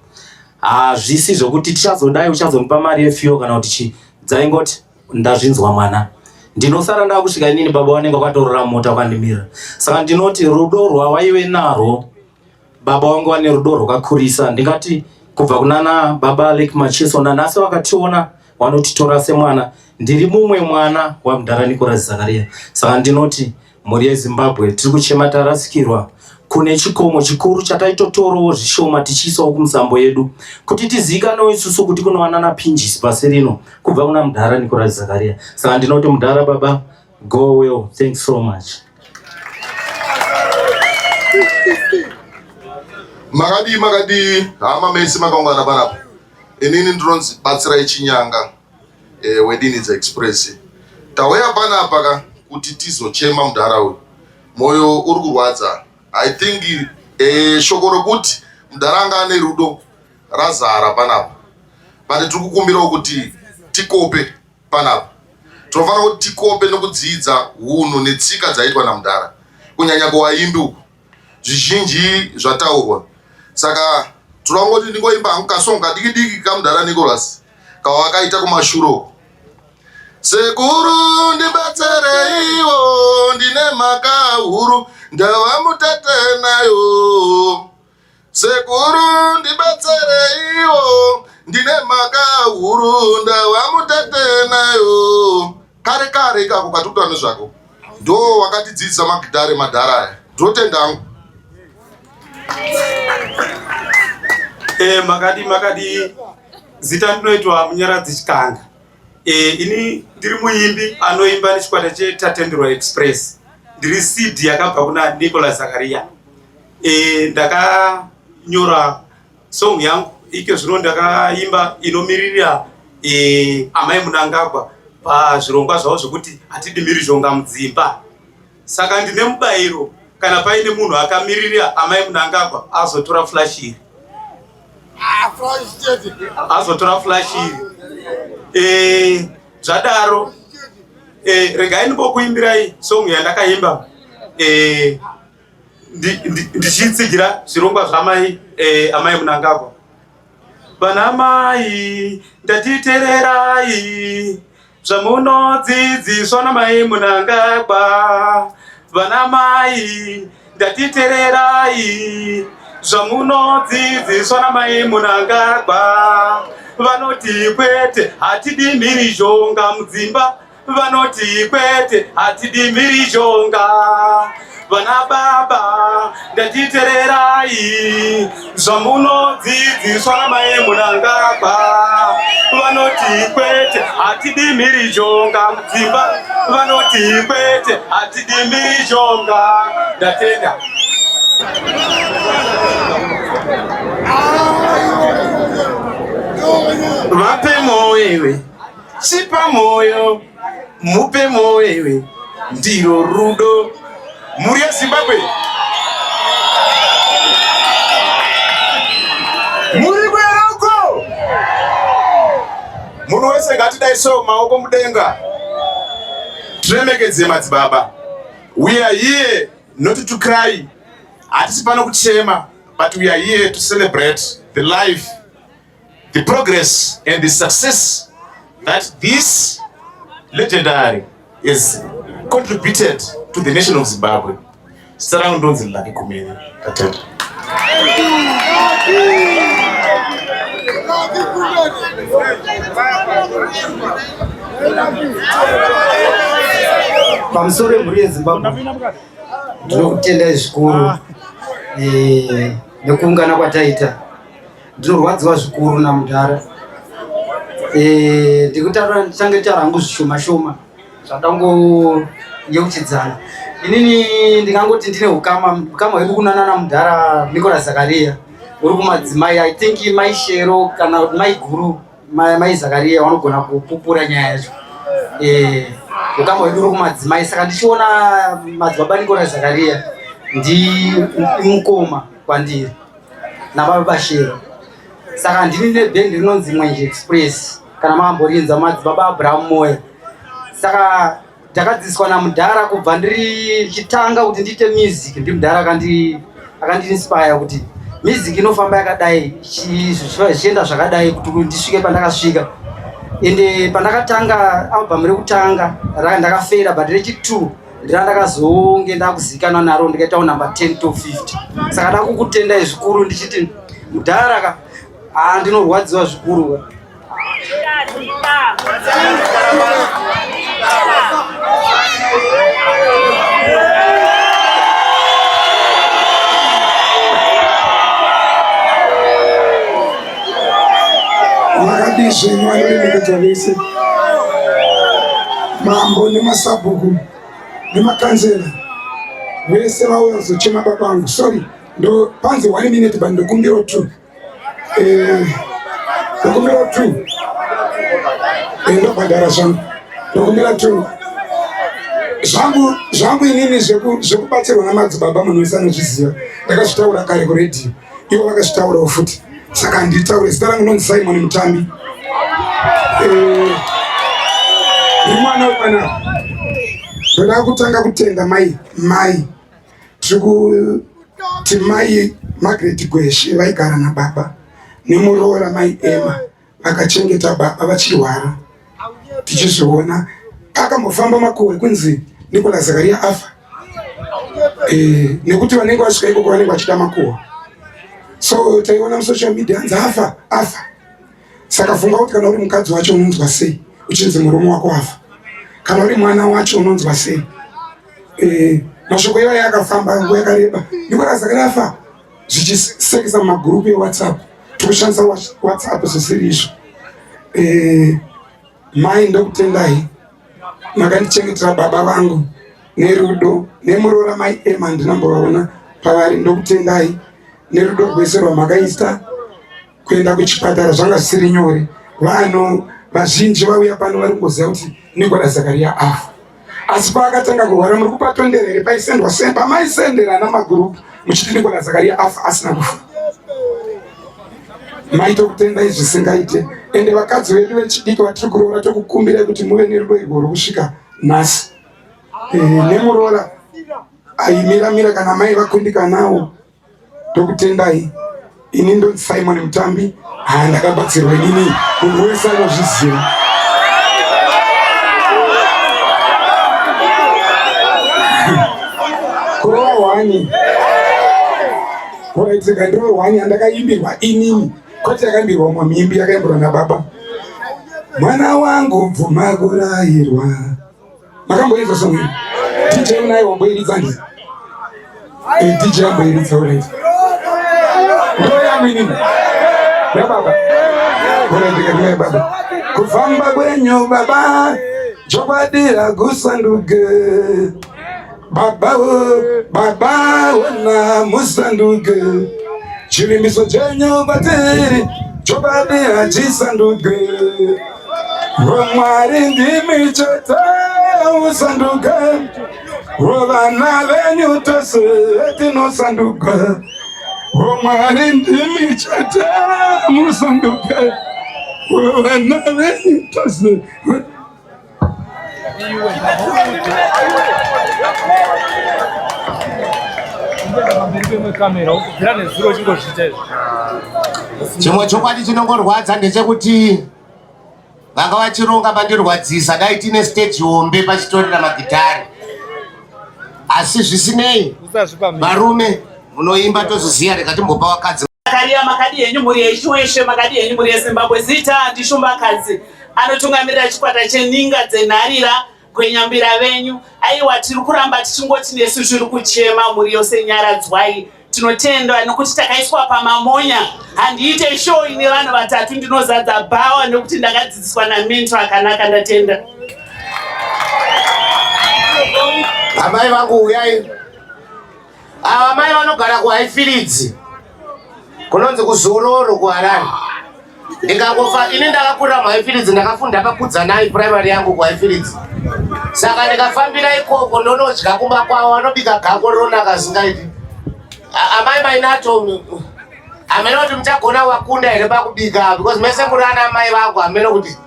Zvisi zvokuti tichazodai uchazomupa mari yefuel kana kuti chi. Dzaingoti ndazvinzwa mwana. Ndinosara ndakusvika inini baba wanenge akatorora mota akandimira. Saka ndinoti rudo rwawaive narwo baba wangu ane rudo rwakakurisa. Ndingati kubva kunana baba Alec Macheso nanasi wakationa wanotitora semwana. Ndiri mumwe mwana wamudhara Nicholas Zakaria. Saka ndinoti mhuri yeZimbabwe tiri kuchema tarasikirwa. Kune chikomo chikuru chataitotorowo zvishoma tichiisawo kumsambo yedu kuti tizikanwe isusu kuti kunowanana Pinjisi pasi rino kubva kuna mudhara Nicholas Zakaria. Saka ndinoti mudhara baba, go well, thanks so much. Makadi hama mesi makaungana panapo. Inini ndinonzi batsirai chinyanga Wedinidza Express. Tauya panapa kuti tizochema mudhara uyu. Moyo uri kurwadza. I think shoko rokuti mudhara anga ane rudo razara panapa. But tiri kukumbirawo kuti tikope panapa. Tinofanira kuti tikope nokudzidza hunhu netsika dzaitwa namudhara. Kunyanya kuvaimbi uku. Zvizhinji zvataurwa. Saka tinongoti ndingoimba hangu kasonga diki kamudhara Nicholas kawakaita kumashuro. Sekuru ndibetsereiwo ndine mhaka huru ndavamutete nayo. Sekuru ndibetsereiwo ndine mhaka huru ndavamutete nayo. Kare ikako katutwa nezvako ndo wakatidzidzisa magidhare madhara aya. Ndotenda hangu. Makadi zita ndinoitwa Munyaradzi Chikanga. Ini ndiri muimbi anoimba nechikwata cheTatendero Express. Ndiri CD yakabva kuna Nicholas Zakaria. Ndakanyora song yangu ike zvino ndakaimba inomirira Amai Munangagwa pazvirongwa zvavo zvokuti hatidimiri zhonga mudzimba. Saka ndine mubayiro kana paine munhu akamirira Amai Munangagwa azotora flash iri. Azotora flash iri. Zvadaro regai ndimbokuimbirai song yandakaimba ndichitsigira zvirongwa zvamai Amai Munangagwa. Vana mai ndatitererai zvamunodzidziswa naMai Munangagwa. Vana mai ndatitererai zvamunodzidziswa naMai Munangagwa. Vanoti kwete hatidi mhiri zhonga mudzimba. Vanoti kwete hatidi mhiri zhonga. vana baba ndatitererai zvamunodzidziswa namai munangagwa. Vanoti kwete hatidi mhirizhonga mudzimba, vanoti kwete hatidi mhirizhonga. Ndatenda. Vape moyo iwe, chipa moyo, mupe moyo iwe, ndiro rudo. Mhuri yeZimbabwe, muri kwerauko. Munhu wese ngatidaisewo maoko mudenga, tiremekedze madzibaba. We are here not to cry. Hatisi pano kuchema, but we are here to celebrate the life, the progress and the success that this legendary is contributed to the nation of Zimbabwe. Sarang ndonzi laki kumeni. Atenda. Pamusoro mhuri yeZimbabwe, ndinokutendai zvikuru nekuungana kwataita. Ndinorwadziwa zvikuru naMudhara. Ndikutaura ndichange tarangu zvishoma shoma zvandangonyeuchidzana. Inini ndingangoti ndine ukama hwedu kunana naMudhara Nicholas Zakaria uri kumadzimai. I think mai Shero kana mai Guru mai Zakaria vanogona kupupura nyaya yacho. Ukama hwedu uri kumadzimai, saka ndichiona madzibaba Nicholas Zakaria ndi mukoma kwandiri nababa Shero. Saka ndini nebhendi rinonzi Mwenje Express kana makamborinza madzibaba Abraham Moyo. Saka ndakadzidziswa naMudhara kubva ndiri chitanga kuti ndiite music. Ndi Mudhara akandinspire kuti music inofamba yakadai, zvichienda zvakadai kuti ndisvike pandakasvika. Ende pandakatanga album rekutanga ndakafera, but rechi2 ndakazonge ndakuzikanwa naro ndikaitawo number 10 to 50. Saka ndakukutendai zvikuru ndichiti Mudhara ndinorwadziwa zvikuru. Makadishe mwanoremekedza vese, mambo nemasabhuku nemakanzera vese vauya kuzochema baba vangu. Sorry, ndo panze 1 minute but ndokumbira 2. Ndokumbira 2. Ndobhadhara zvangu. Ndokumbira 2. Zvangu inini zvekubatsirwa namadzibaba munhu wese anozviziva. Ndakazvitaura kare kuredhiyo, ivo vakazvitaurawo futi. Saka nditaure zita rangu nonzi Simon Mutambi. Mwana wepanapa ndoda kutanga kutenda mai tiri kuti mai Margaret Gweshi vaigara nababa nemuroora mai Emma vakachengeta baba vachirwara. Tichizviona akambofamba makohwe kunzi Nicholas Zakaria afa, nekuti vanenge vasvika ikoko vanenge vachida makohwe. So taiona musocial media anzi afa. Saka funga kuti kana uri mukadzi wacho unonzwa sei uchinzi murume wako afa, kana uri mwana wacho unonzwa sei. Mashoko iwayo akafamba nguva yakareba. Nicholas Zakaria afa zvichisekesa mumagurupu eWhatsApp. Tikushandisa WhatsApp zvisiri izvo. Mai ndokutendai, makandichengetera baba vangu nerudo, nemuroora mai Emma ndinambovaona pavari. Ndokutendai nerudo rwese rwamakaisa kuenda kuchipatara zvanga zvisiri nyore. Vanhu vazhinji vauya pano vari kungoziva kuti Nicholas Zakaria afa, asi paakatanga kurwara muri kupa tonderere paisendwa semba maisendera namagurupu muchiti Nicholas Zakaria afa asina kufa. Maito kutendai zvisingaite. Ende vakadzi vedu vechidiki vatiri kuroora tokukumbirai kuti muve nerudo irwo rwokusvika nhasi. Nemuroora aimiramira kana mai vakundikanawo tokutendai. Ini ndonzi Simon Mutambi. Ndakabatsirwa inini, munhu wese anozviziva. Kurova hwani kuraidzika ndiro hwani andakaimbirwa inini, kwete yakaimbirwa mwamimbi yakaimbirwa nababa. Mwana wangu bvuma kurayirwa. Makamboizwa songo DJ unai wamboiridza ndi DJ ambaye already. Ndio yamini. Ya baba. Bora ndiye baba. Kufamba kwenye baba. Jobadira gusanduge. Baba na musanduge. Chilimbiso chenyo bateri. Jobadira jisanduge. Romari ndimi chota musanduge. Robana venyu tose etino sanduge. Romari ndimi chota musanduge. Robana venyu tose. Chimwe chokwadi chinongorwadza ndechekuti vanga vachironga mandirwadzisa dai tine stage hombe pachitorera magitari, asi zvisinei varume munoimba tozoziya rekatimbopa wakadzi. Makadi yenyu muri yeshuweshe, makadi yenyu muri yeZimbabwe Zita ndishumbakadzi anotungamirira chikwata cheninga dzenharira kwenyambira venyu. Aiwa, tiri kuramba tichingoti nesu zviri kuchema muri yose nyaradzwai. Tinotenda nokuti takaiswa pamamonya. Handiite show ine vanhu vatatu ndinozadza bhawa nokuti ndakadzidziswa namento akanaka. Ndatenda. Amai vangu uyai. Ava mai vanogara kuHighfields. Kunonzi kuZororo kuHarare. Ndingangofa ini ndakakurira muHighfields, ndakafunda paKudzanai primary yangu kuHighfields. Saka ndikafambira ikoko ndonodya kumba kwavo, vanobika gako ronaka zingaiti. Amai mainato amene kuti muchagona wakunda here pakubika, because mese muri ana mai vangu amene kuti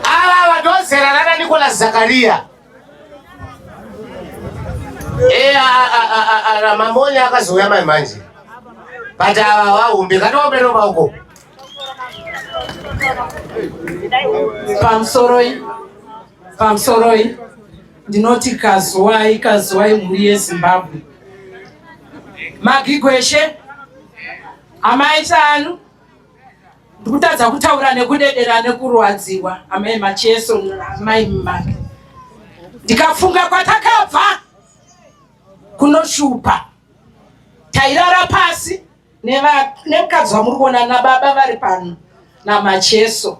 ava vadhozera nana Nicholas Zakaria. Mamonya akazouya mai manje. But ava vahumbi katoomberova uko. Pamsoroi ndinoti kazuwai muri yeZimbabwe. Magigweshe amai tanu ndikutadza kutaura nekudedera nekurwadziwa amai Macheso amai Mumaki. Ndikafunga kwatakabva kunoshupa. Tairara pasi nemukadzi wamuri kuona nababa vari pano naMacheso.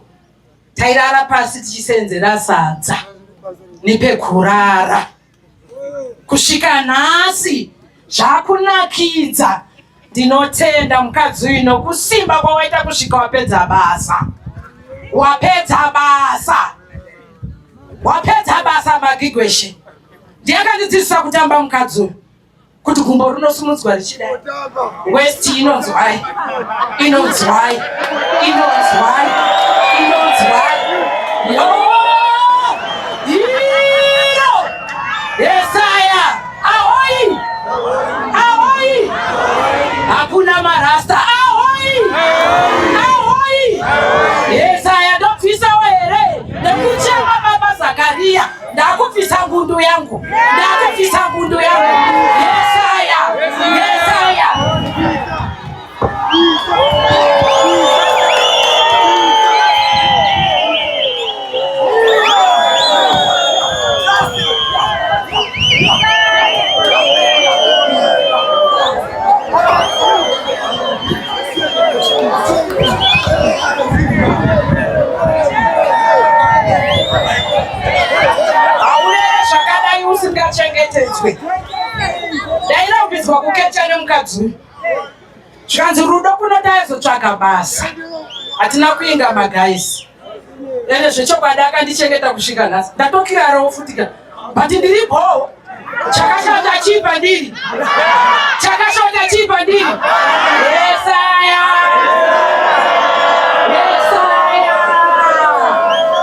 Tairara pasi tichisenzera sadza nepekurara. Kusvika nhasi zvakunakidza. Ndinotenda mukadzi uyu nokusimba kwawaita kusvika wapedza basa. Wapedza basa Magigweshe. Ndiyakandidzidzisa kutamba mukadzi uyu kuti gumbo rinosumudzwa richidai. West inonzwai. Yesaya, ahoi! Hakuna marasta, ahoi! Yesaya, ndopfisa here, ndekuchema baba Zakaria, ndakupfisa ngundu yangu. Yesaya! Usingachengetedzwe. Ndairaumbizwa kuketa nemukadzi. Zvikanzi rudo kunotazotsvaga basa. Hatina kuinga magaisi. Ene zvechokwadi akandichengeta kusvika nhasi. Ndatokirarawo futika. But ndiripo. Chakashota chipa ndiri. Yesaya.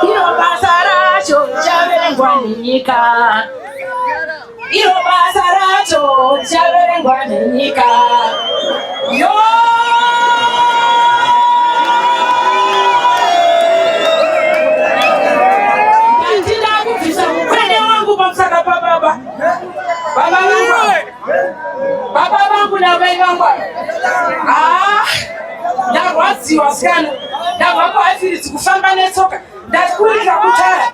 Iro basa racho chaverengwa nenyika. Iro basa racho chaverengwa nenyika. Yo! Ndinda kupfisa mukwene wangu pamusaka pababa. Baba vangu na mai vangu. Ndarwadziwa sikana. Ndabva kuHighfields kufamba netsoka. Ndakurira kutara.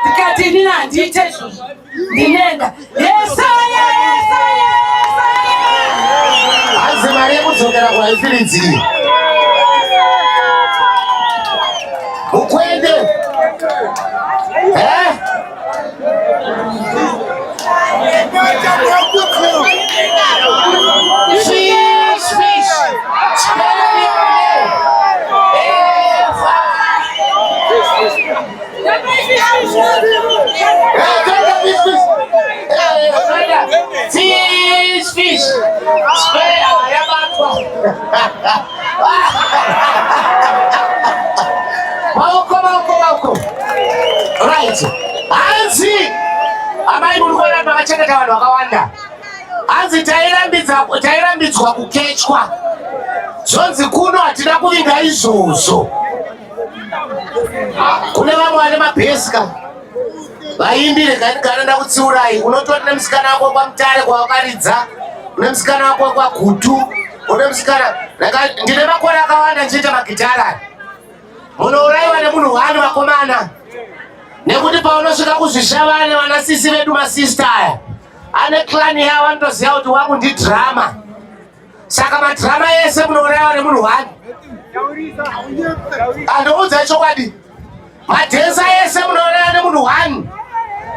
Ndikati ndina handiite izvozvo. Ndinenda. Yesaya! Zokera kwa ifiridzi. Ukwende. Fish. Fish. Mauko. Right. Anzi. Amai mulikuwa makachengeta vanhu vakawanda. Anzi tairambidzwa kukechwa. Zonzi kuno hatina kuvinga izvozvo. Kune vamwe vane mabhesika. Vaimbire ganda kutsiurai. Unotori nemusikana wako kwaMutare kwawakaridza. Une musikana wako kwaGutu. Une musikana. Ndine makore akawanda ndichiita magitara. Munouraiwa nemunhu wani vakomana. Nekuti paunosvika kuzvishavane vanasisi vedu masista aya. Ane klani yavo vanotoziva kuti wangu ndidhirama. Saka madhirama yese munouraiwa nemunhu wani. Andoudza chokwadi. Madhenza yese munouraiwa nemunhu wani.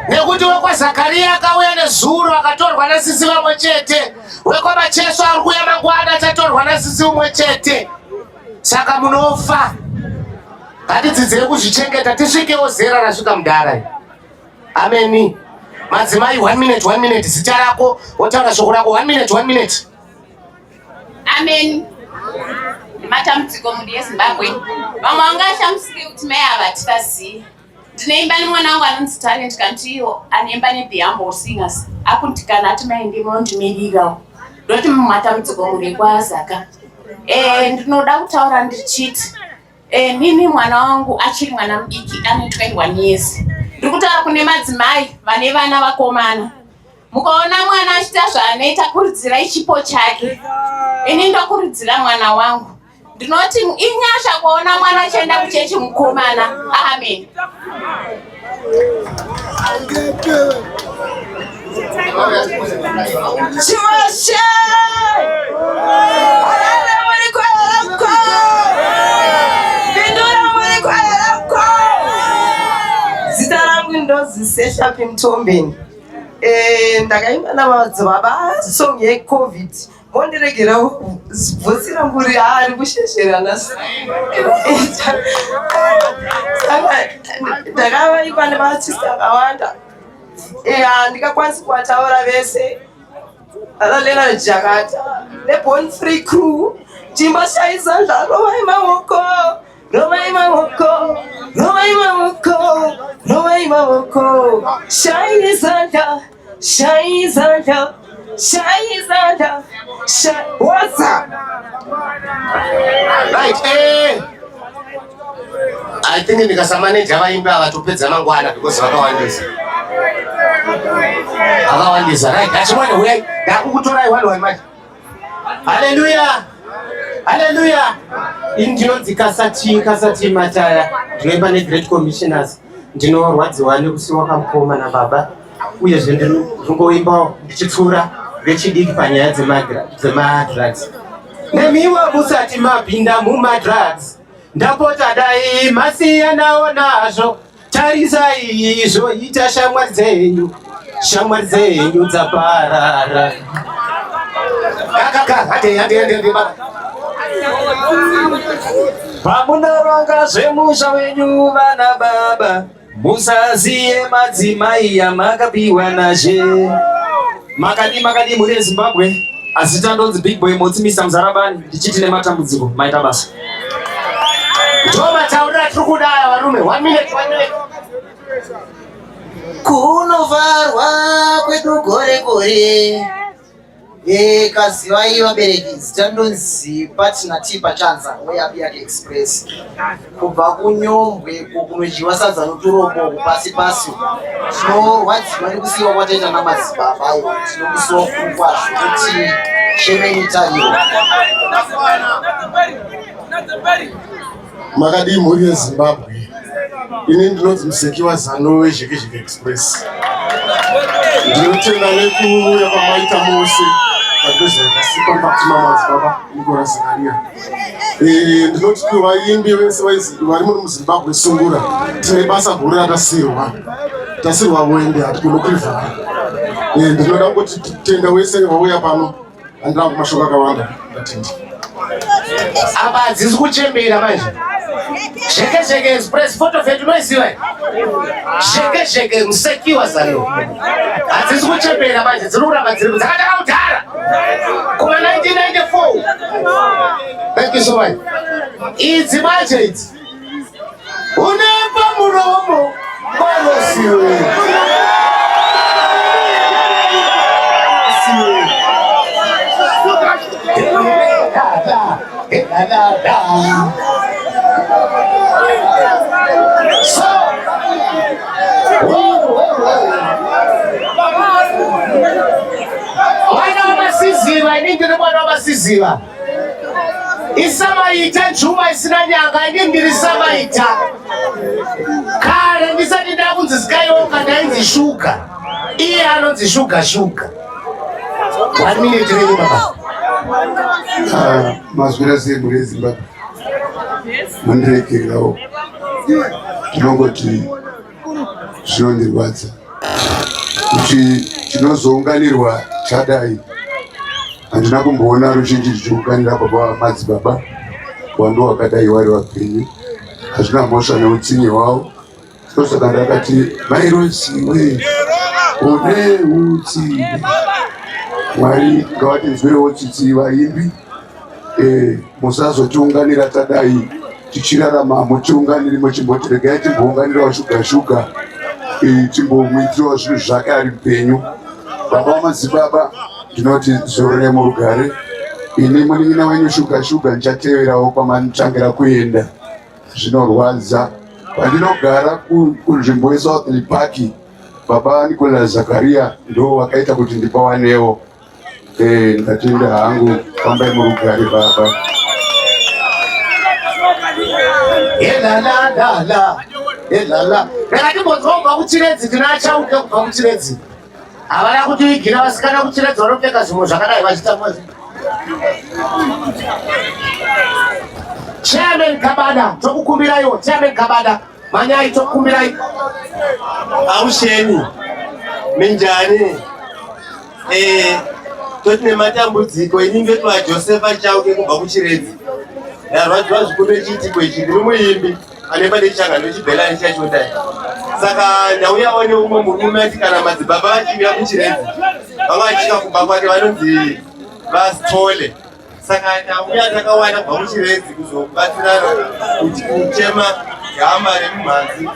Nekuti wekwaZakaria akauya nezuro akatorwa nasisi vamwe chete. WekwaMacheso ari kuuya mangwana achatorwa nasisi umwe chete. Saka munofa. Ngatidzidzire kuzvichengeta tisvikewo zera rasvika mudara. Ameni. Madzimai 1 minute zita rako wotaura shoko rako 1 minute. Amen. Matambudziko muri yeZimbabwe. Vamwe vangashamusike kuti mai havativazivi. Ndinoimba nemwana wangu anonzi Talent kantiyo anoimba neThe Humble Singers. Akundikana ati mai ndimondimirirawo. Ndoti matambudziko muri kwaZaka. Ndinoda kutaura ndichiti nini mwana wangu achiri mwana mudiki ane 21 years. Ndiri kutaura kune madzimai vane vana vakomana. Mukaona mwana achiita zvaanoita kuridzirai chipo chake. Ini ndokurudzira mwana wangu. Ndinoti inyasha kuona mwana achienda kuchechi mukomana. Amen. Chimoshe! Zita rangu ndozi Seshapi Mtombeni. Ndakaimba namadzibaba song yeCovid. Mondiregera vhosi rangu ari kushesherana. Ndakavaimba nevaartista vakawanda. Ndikakwanisa kuvataura vese. Analena Jakata neBorn Free Crew. Chimbashai zandla rovai maoko. Rovai maoko. Rovai maoko. Rovai maoko. Shai zandla. Shai zandla. Shai zandla. What's up? Right, I think ndikasamanage vaimba vatopedza mangwana because vakawandisa. Vakawandisa, right? Achimwana uyai, ndakukutorai one manje. Hallelujah. Hallelujah. Ndinonzi Kasati Mataya. Ndinoimba neGreat Commissioners. Ndinorwadziwa nekusiyiwa kwamukoma nababa. Uyezve ndinongoimbawo ndichipfuura vechidiki panyaya dzemadrugs. Nemiwa musati mapinda mumadrugs. Ndapota dai masiyanawo nazvo. Tarisai izvo ita shamwari dzenyu dzaparara. Pamunoronga zvemusha wenyu vana baba, musaziye madzimai yamakapiwa nazve. Makadi muri yeZimbabwe, azita ndonzi Big Boy Motsimisa Muzarabani, ndichiti nematambudziko maita basa. Ndomataurira tiri kudaya varume, 1 minute. Kunovharwa kwedu gore. Kazivai vabereki zita ndonzi Partner Tipa Chanza weAbiak Express. Kubva kuNyombwe kunodyiwa sadza noturombo pasi. Tinorwadziwa nekusiyiwa kwataita namadzibaba aiwa. Tinomusiwa kuru kwazvo kuti shemeni tariro. Makadi mhuri yeZimbabwe. Ini ndinonzi Musekiwa Zano weZhekizheke Express. Ndinotenda nekuuya kwamaita mose. Nicola Zakaria. Ndinoti kuti vaimbi vese vari muno muZimbabwe sungura tine basa guru ratasirwa voende hatigone kuivhara. Ndinoda kuti tenda wese wauya pano handina kumashoko akawanda ndatendi. Apa hadzisi kuchembera manje. Sheke express photo vet unoiziva. Sheke musekiwa zano. Hadzisi kuchembera manje dziri kuramba dziri dzakataka kudhara. Kuma 1994. Thank you so much. Idzi manje idzi. Unemba muromo konosiwe. Mwana wamasiziva, ini ndiri mwana wamasiziva. Isamaita Juma isina nyanga, ini ndiri Samaita. Kare ndisati ndakunzi Skywalker ndainzi Shuga. Iye anonzi Shuga. 1 minute reni baba. Mazwira sei muri eZimbabwe mundirekererawo tinongoti zvinondirwadza kuti chinozounganirwa chadai handina kumboona ruzhinji zvichiunganira baba vamadzibaba wando wakadai vari vapenyu hazvina mhosva neutsinye hwavo ndosaka ndakati vairosiwe one utsinye Mwari ngawatinzwirewo tsitsi vaimbi musazotiunganira tadai tichirarama muchiunganiri muchimbotiregai timbounganirawo shuga timbomwitirawo zvinhu zvake ari mupenyu. Baba vamadzibaba ndinoti zorore murugare. Ini munin'ina wenyu shuga ndichateverawo kwamanotangira kuenda. Zvinorwadza pandinogara kunzvimbo yeSouth Park baba Nicola Zakaria ndo wakaita kuti ndipawanewo. Ndatenda hangu kwambai murugare baba. Elala. Rekati mbozomba kuchiredzi tinachauke kubva kuchiredzi. Havana kutivigira vasikana kuchiredzi vanopfeka zvimwe zvakadai vachita mozi. Chairman Kabada, tokukumbirayo. Chairman Kabada, manyai tokukumbirai. Ausheni, minjani. Totine matambudziko ininge twa Josepha chauke kubva kuchiredzi. Narwadzwa zvikuru chitiko ichi ndiri muimbi ane pade changano chibhelani chachodai. Saka ndauyawo neumwe murume ati kana madzibaba vachimira kuchiredzi vavachika kumba kwake vanonzi vasitole. Saka ndauya ndakawana kubva kuchiredzi kuzobatsirana kuti kuchema gama remumhanzi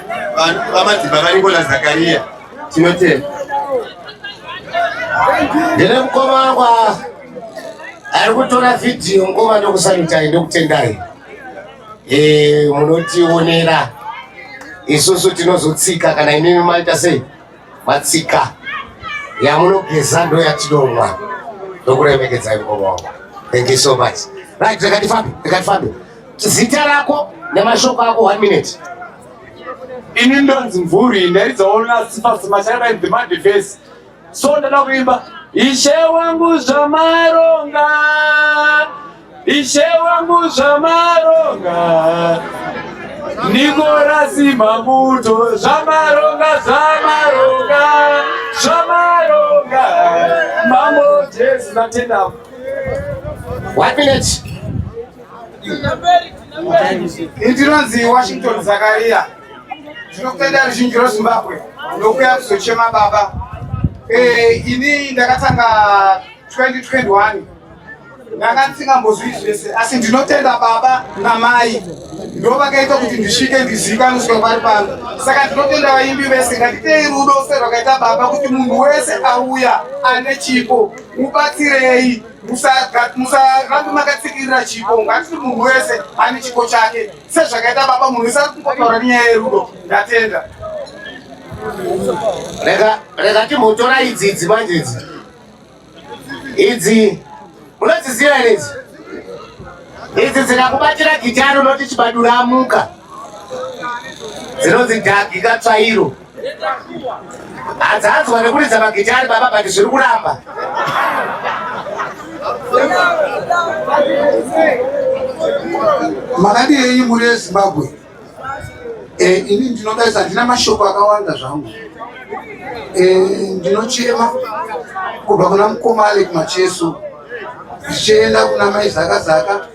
vamadzibaba Nicola Zakaria. Tinotenda. Ndine mukoma wangu ari kutora vhidhiyo ngoma ndokusanutai ndokutendai. Munotionera isusu tinozotsika kana inini maita sei matsika yamunogeza ndo yatinomwa ndokuremekedzai mukoma wangu. Thank you so much. Right, rekatifambe. Zita rako nemashoko ako 1 minute. Ini ndonzi Mvuri ndaidzaona Sifas Mashaka in the Defense. So ndada kuimba Ishe wangu zvamaronga, Ishe wangu zvamaronga, Nicolas Mabuto zvamaronga, Mambo Jesi natenda. 1 minute. Indinonzi Washington Zakaria. Ndinokutenda ruzhinji rweZimbabwe ndokuya kuzochema baba. Ini ndakatanga 2021 ndakatsinga zvese asi ndinotenda baba namai ndo vakaita kuti ndisvike ndizivikanwiswe vari pano. Saka ndinotenda vaimbi vese ngatitei rudo serwakaita baba kuti munhu wese auya ane chipo mubatsirei, musarambe makatsikirira chipo. Ngatiti munhu wese ane chipo chake sezvakaita baba, munhu wese ari kungotaura nenyaya yerudo. Ndatenda. Rega timotora idzi manje idzi munodziziva here idzi dzikakubatira gitari unoti chibadura amuka, dzinonzi dhagi katsvairo. Hadzanzwa nekuridza magitari baba, but zviri kuramba. Makadi yenyu muri eZimbabwe. Ini ndinodaisa ndina mashoko akawanda zvangu. Ndinochema kubva kuna Mukomale kumacheso. Ndichienda kuna Mai Zaka,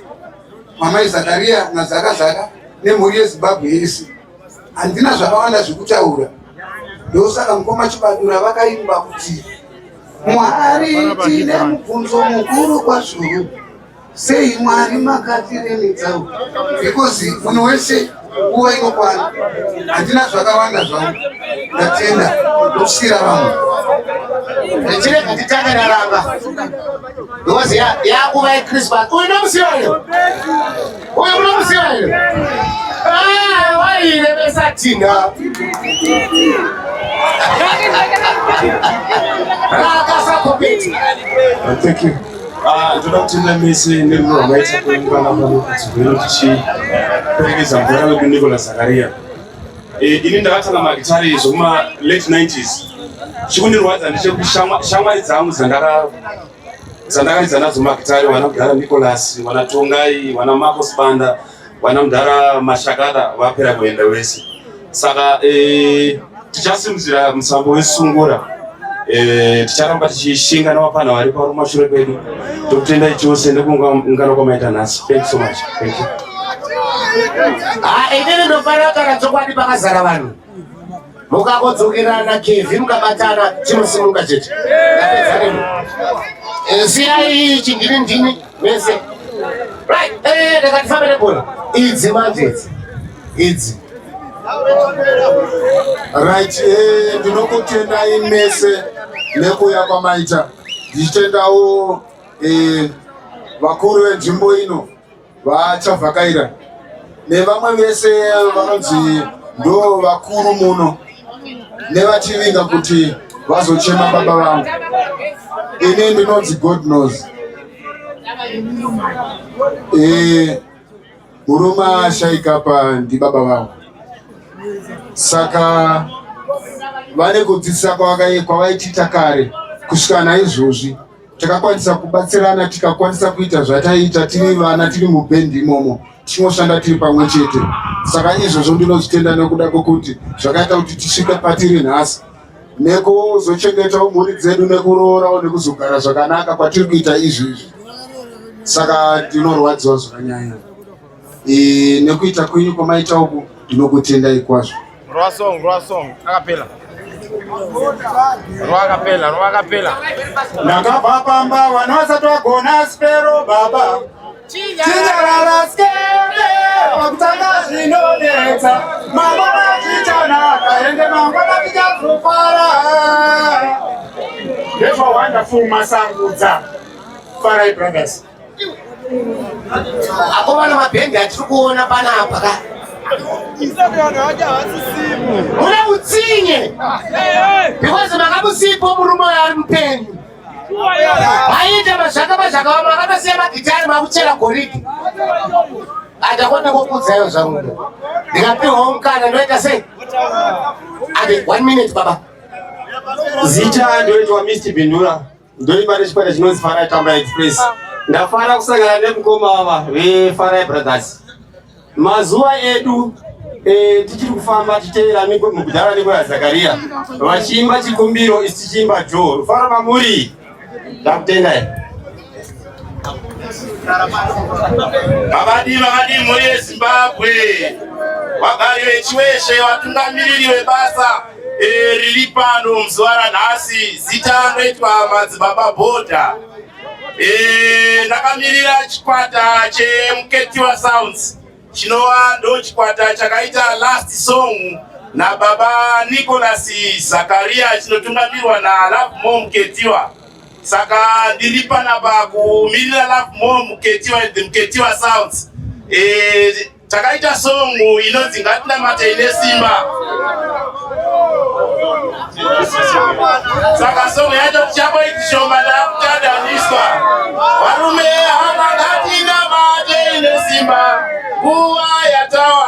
Mamai Zakaria naZaka nemhuri yeZimbabwe yese. Handina zvakawanda zvekutaura. Ndosaka Mukoma Chibadura vakaimba kuti Mwari tine mubvunzo mukuru kwazvo. Sei Mwari makatiremedzo? Because munhu wese nguva inokwana. Handina zvakawanda zvangu. Ndatenda ndokusira vamwe. Ndechireka titanga ndaramba. Because yakuva yeChristmas. Uyu nomusiwa ino? Uyu unomusiwa ino? Wairemesa Tina. Thank you. Toda kutenda mese nerudo rwamaita kuungana pano kudzibhero tichiperekedza mvura wedu Nicholas Zakaria. Ini ndakatanga magitari zvekuma late 90s. Chikundirwadza ndechekuti shamwari dzangu dzandakaridza nadzo magitari, wana Mudhara Nicholas, wana Tongai, wana Marcos Banda, wana Mudhara Mashakada vapera kuenda wese. Saka tichasimudzira musambo wesungura. Ticharamba tichishinga navapana vari parumashure kwedu. Tokutendai chose nekuungana kwamaita nhasi. Thank you so much. Thank you. Inini ndofara kana chokwadi pakazara vanhu. Mukakodzokera Kevhi mukabatana chinosimuka chete. Siyai chindini mese. Right, ndakatifambire bhora. Idzi manje idzi. Right, ndinokutendai mese nekuuya kwamaita. Ndichitendawo vakuru venzvimbo ino vachavhakaira nevamwe vese vanonzi ndo vakuru muno nevativinga kuti vazochema baba vangu. Ini ndinonzi God knows. Murume ashaikapa ndi baba vangu. Saka vane kudzidzisa kwavaitita kare kusvika naizvozvi takakwanisa kubatsirana, tikakwanisa kuita zvataita tiri vana tiri mubhendi imomo tinoshanda tiri pamwe chete. Saka izvozvo ndinozvitenda nekuda kwokuti zvakaita kuti tisvike patiri nhasi nekuzochengetawo mhuri dzedu nekuroораwo nekuzogara zvakanaka kwatiri kuita izvizvi. Saka ndinorwadziwa zvakanyanya nekuita kwenyu kwamaita uku. Ndinokutendai kwazvo. Rwasong akapela. Rwakapela. Ndakabva pamba vana vasati vagona spero baba. Chinjarara skende pakutanga zvinonetsa. Mangwana chichanaka ende mangwana tichazofara. Ndezvo wonderful masangudza. Farai brothers. Ako vana mabhendi atiri kuona panapa ka. Una utsinye because makamusipo murume ari mupenyu aita mazvaka makatosiya magitari makuchera goridhe. Andakona kukudzayo zvangu ndikapihwawo mukana ndoita sei. Ade 1 minute baba. Zita ndoitwa Mr. Bindura. Ndoibata chikwata chinonzi Farai Tamba Express. Ndafara kusangana nemukoma veFarai Brothers. Mazuva edu tichiri kufamba tichiteera Mudhara Nicholas Zakaria vachiimba chikumbiro isi tichiimba Joe. Rufaro mamuri. Ndakutendai. Vakadi mhuri yeZimbabwe, vagari vechiweshe, vatungamiriri vebasa riri pano muzuva ranhasi. Zita rinoitwa Madzibaba Bhodha. Ndakamirira chikwata cheMuketiwa Sounds chinova ndo chikwata chakaita last song naBaba Nicholas Zakaria chinotungamirwa naLove More Muketiwa. Saka ndiri panapa kumirira Love More Muketiwa and the Muketiwa Sounds. Takaita song inonzi ngatinamate ine simba. Saka song yacho tichaboiti shoma ndakutadhaniswa. Varume hama ngatinamate ine simba. Nguva yatawa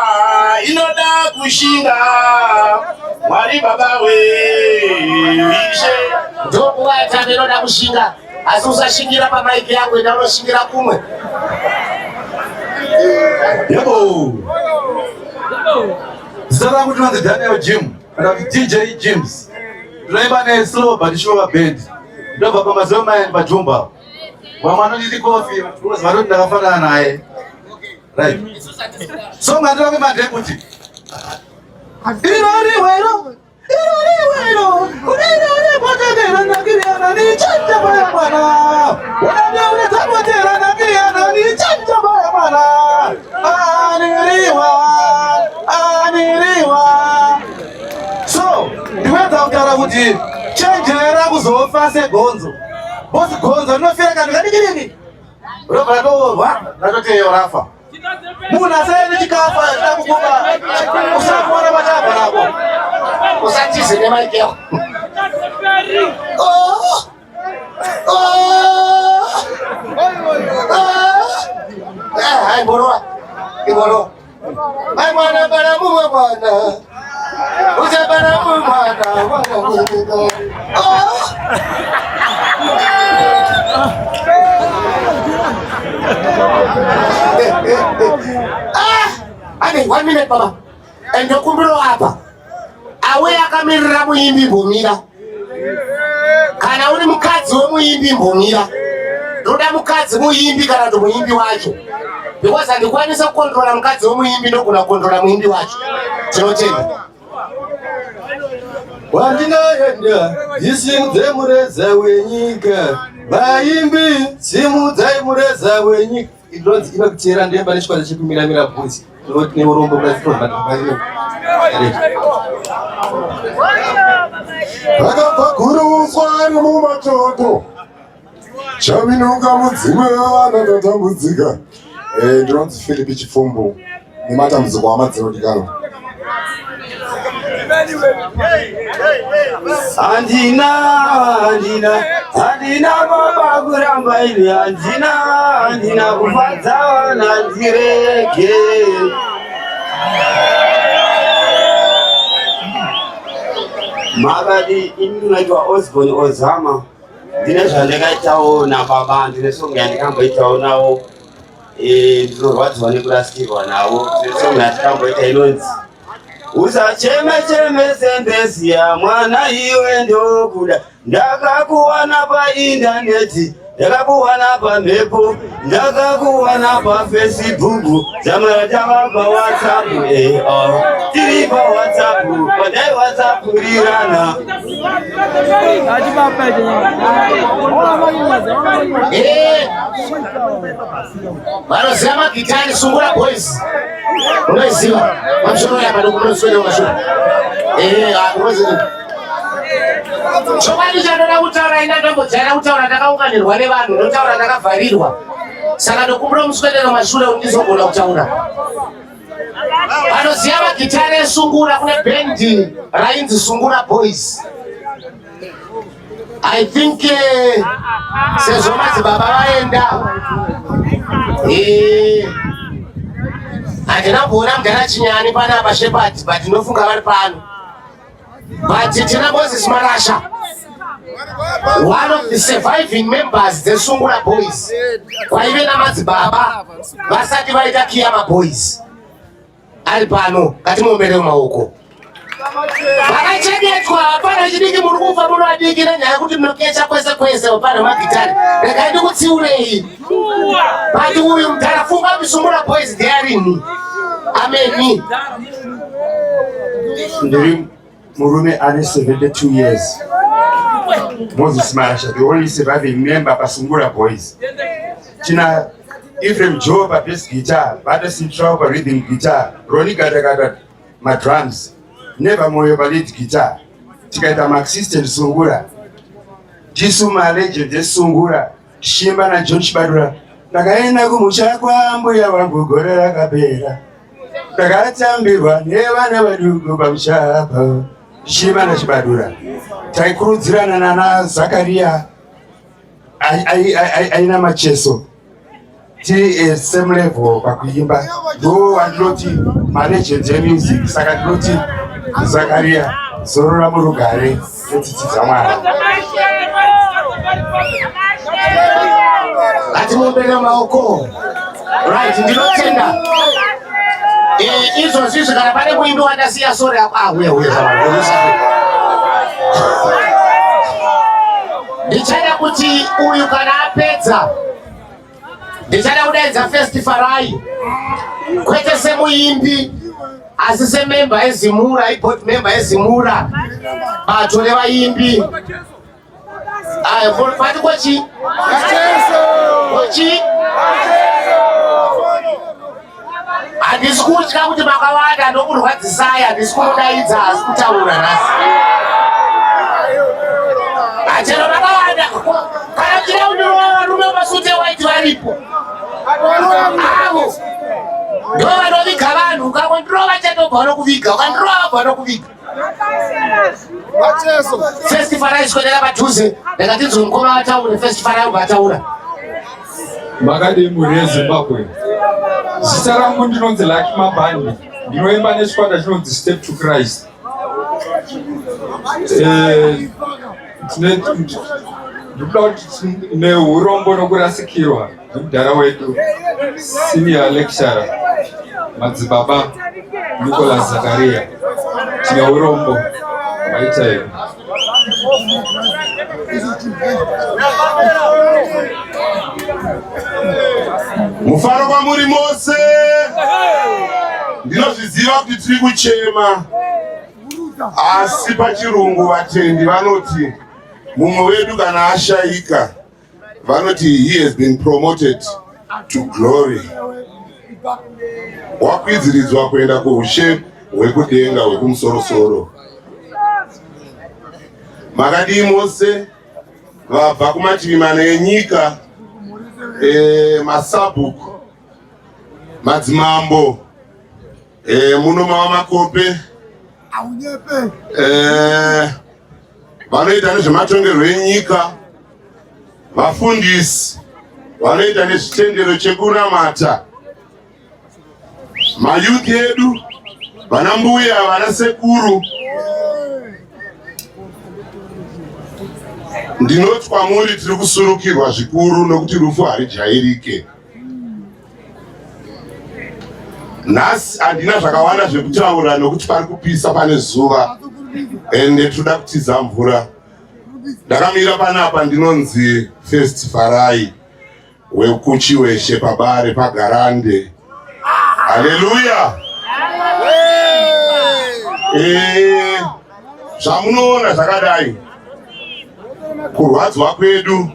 inoda kushinga. Mwari baba we ishe. Ndokuva yatawa inoda kushinga. asi usashingira pamaiki yangu enda unoshingira kumwe. Yebo. Zita langu tunanzi Daniel Jim, kana DJ Jims. Tunaimba na slow but sure band. Ndio baba mazoma ya Bajumba. Wa mwana ni kofi, tunazaro ndakafana naye. Right. So ngadira kwa madekuti. Irori wero. Unene potera na kiriana ni chanja baya bana. Unene potera na kiriana ni chanja baya bana. Aniriwa. So, ndiweza kutara kuti chenjera kuzofa segonzo. Bosi gonzo rinofira kanhu kadikidiki. Robva ndorwa ndatoteyo rafa. Munhu asayeni chikafa ndakukuba usakuona machabva napo. Usatize nemaiki yako. Hai boroa. Iboro. Hai mwana bana mumwe bwana. Uja bana mumwe bwana. Ane 1 minute baba. Endo kumbiro hapa. Awe akamirira muimbi mbomira. Kana uri mukadzi wemuimbi mbomira. Ndoda mukadzi muimbi kana ndo muimbi wacho. Because andikwanisa kukontrola mukadzi wemuimbi ndogona kukontrola muimbi wacho. Tinotenda. Wandinoenda isimudze mureza wenyika. Vaimbi simudzai mureza wenyika. Idonzi inokuchera ndemba nechikwazi chekumiramira bvudzi. Ndoti neurombo murazitonga ndimbayo. Vakabva kuruswa nemumatoto chavinuka mudzimwe vana ndatambudzika. Ndinonzi Philip Chifumbu nematambudziko amadzinodikanwa. Handina baba kuramba ini, handina kufadza nandirege. Makadi inoitwa Osborne Ozama. Ndine zvandakaitawo nababa, ndine songo yandikamboitawo nawo. Ndinorwadziwa nekurasikirwa nawo. Ndine songo yandikamboita inonzi usacheme cheme sembesiya mwana iwe ndokuda. Ndakakuwana paindaneti, ndakakuwana pamhepo, ndakakuwana paFacebook, zamara takabva WhatsApp. Tiri paWhatsApp, padai WhatsApp rirana. Vanoziva magitari Sungura Boys. Unoziva mashoro yapa ndokunoswera mashoro. Chokwadi chandoda kutaura ina ndombojaira kutaura ndakaunganirwa nevanhu ndotaura ndakavharirwa. Saka ndokumbura muswedero mashure ndizogona kutaura. Vanoziva magitari eSungura kune bendi rainzi Sungura Boys. I think sezvo madzibaba vaenda handina kuona mudhara Chinyani panapa Shepherd but ndinofunga vari pano. But tina Moses Marasha, one of the surviving members dzeSungura Boys. Kwaive namadzibaba vasati vaita Kiyama Boys. Ari pano ngatimuombere mumaoko. Vakachengetwa hapana chidiki muri kufa muri vadiki nenyaya yekuti munokecha kwese kwese hapana magitari. Regai ndikutsiurei. But uyu mudhara funga muSungura Boys ndiarini. Ameni. Ndiri murume ane 72 years. Moses Marasha, the only surviving member paSungura Boys. Tina Ephraim Joe pa bass guitar, Badasi Trau pa rhythm guitar, Ronnie Gata ma drums, Never Moyo pa lead guitar. Tikaita Maxistent Sungura, Jisu ma legend Sungura, Shimba na John Chibadura. Ndakaenda kumusha kwambuya wangu gore rakapera. Ndakatambirwa nevana vaduku pamushapa. Shimba na Chibadura. Taikurudzirana nana Zakaria aina macheso. Tiri same level pakuimba. Ndo andinoti malegends emusic. Saka ndinoti Zakaria Zorora Murugare netsitsi dzamwana. Ngatimuombere maoko. Right, ndinotenda. Izvo zvizvi kana pane muimbi wandasiya sore uya. Ndichada kuti uyu kana apedza. Ndichada kudaidza festivalai. Kwete semuimbi asi sememba ezimura, iboard member ezimura. Bato levaimbi. Pati kochi? Kochi? Handisi kutya kuti makawanda ndokurwadzisai, handisi kudaidza asi kutaura nhasi. Chero makawanda kana tira undirova varume vamasuti ewaiti varipo. Avo ndo vanoviga vanhu, ukangondirova chatobva nokuviga, ukandirova vabva nokuviga. Festival iswedera padhuze, ndakatinzi mukoma vataure, festival yabva vataura. Makadii mhuri yeZimbabwe. Zita rangu ndinonzi Lucky Mabhandi. Ndinoimba nechikwata chinonzi Step to Christ. Ndikuda kuti neurombo nokurasikirwa nemudhara wedu senior lecturer madzibaba Nicholas Zakaria. Tine urombo waita here. Mufaro kwamuri mose. Ndinozviziva kuti tiri kuchema. Asi pachirungu vatendi vanoti mumwe wedu kana ashaika vanoti he has been promoted to glory. Wakwidziridzwa kuenda kuushe hwekudenga hwekumusoro-soro. Makadii mose vabva kumativi mana enyika, masabhuku, madzimambo, munoma wamakope, vanoita nezvematongerwo enyika, vafundisi vanoita nezvitendero chekunamata, mayuthi edu, vana mbuya, vana sekuru. Ndinoti kwamuri tiri kusurukirwa zvikuru nokuti rufu harijairike. Nhasi handina zvakawanda zvekutaura nokuti pari kupisa pane zuva ende toda kutiza mvura. Ndakamira panapa ndinonzi Festivalai wekuchi weshe pabare pagarande. Haleluya! Zvamunoona zvakadai kurwadzwa kwedu.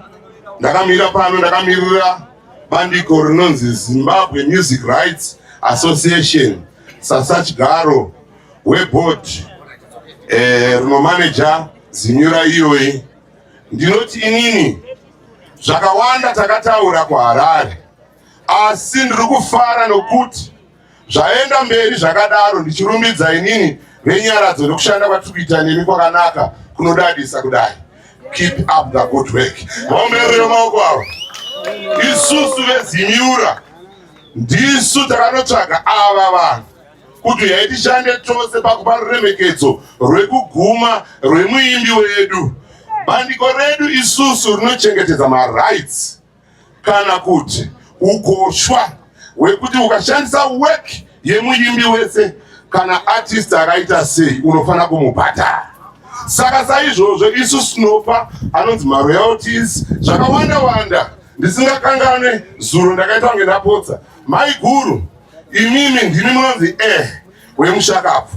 Ndakamira pano, ndakamirira bandiko rinonzi Zimbabwe Music Rights Association, sasachigaro weboard rinomanager zinyura iyoyi. Ndinoti inini zvakawanda takataura kuHarare, asi ndiri kufara nokuti zvaenda mberi zvakadaro. Ndichirumbidza inini venyaradzo nokushanda kwatiri kuita nemi kwakanaka kunodadisa kudai. Keep up the good work. Vaomberere maoko avo. Isusu veZinyura ndisu takanotsvaga ava vanhu kuti yaitishande tose pakupa ruremekedzo rwekuguma rwemuimbi wedu. Bandiko redu isusu rinochengetedza marights kana kuti ukoshwa hwekuti ukashandisa work yemuimbi wese kana artist akaita sei unofana kumubhadhara. Saka saizvozvo isusu tinopa anonzi maroyalties zvakawanda-wanda. Ndisingakanganwe zuro ndakaita kunge ndapotsa. Mai guru, imimi ndini munonzi wemushakapu.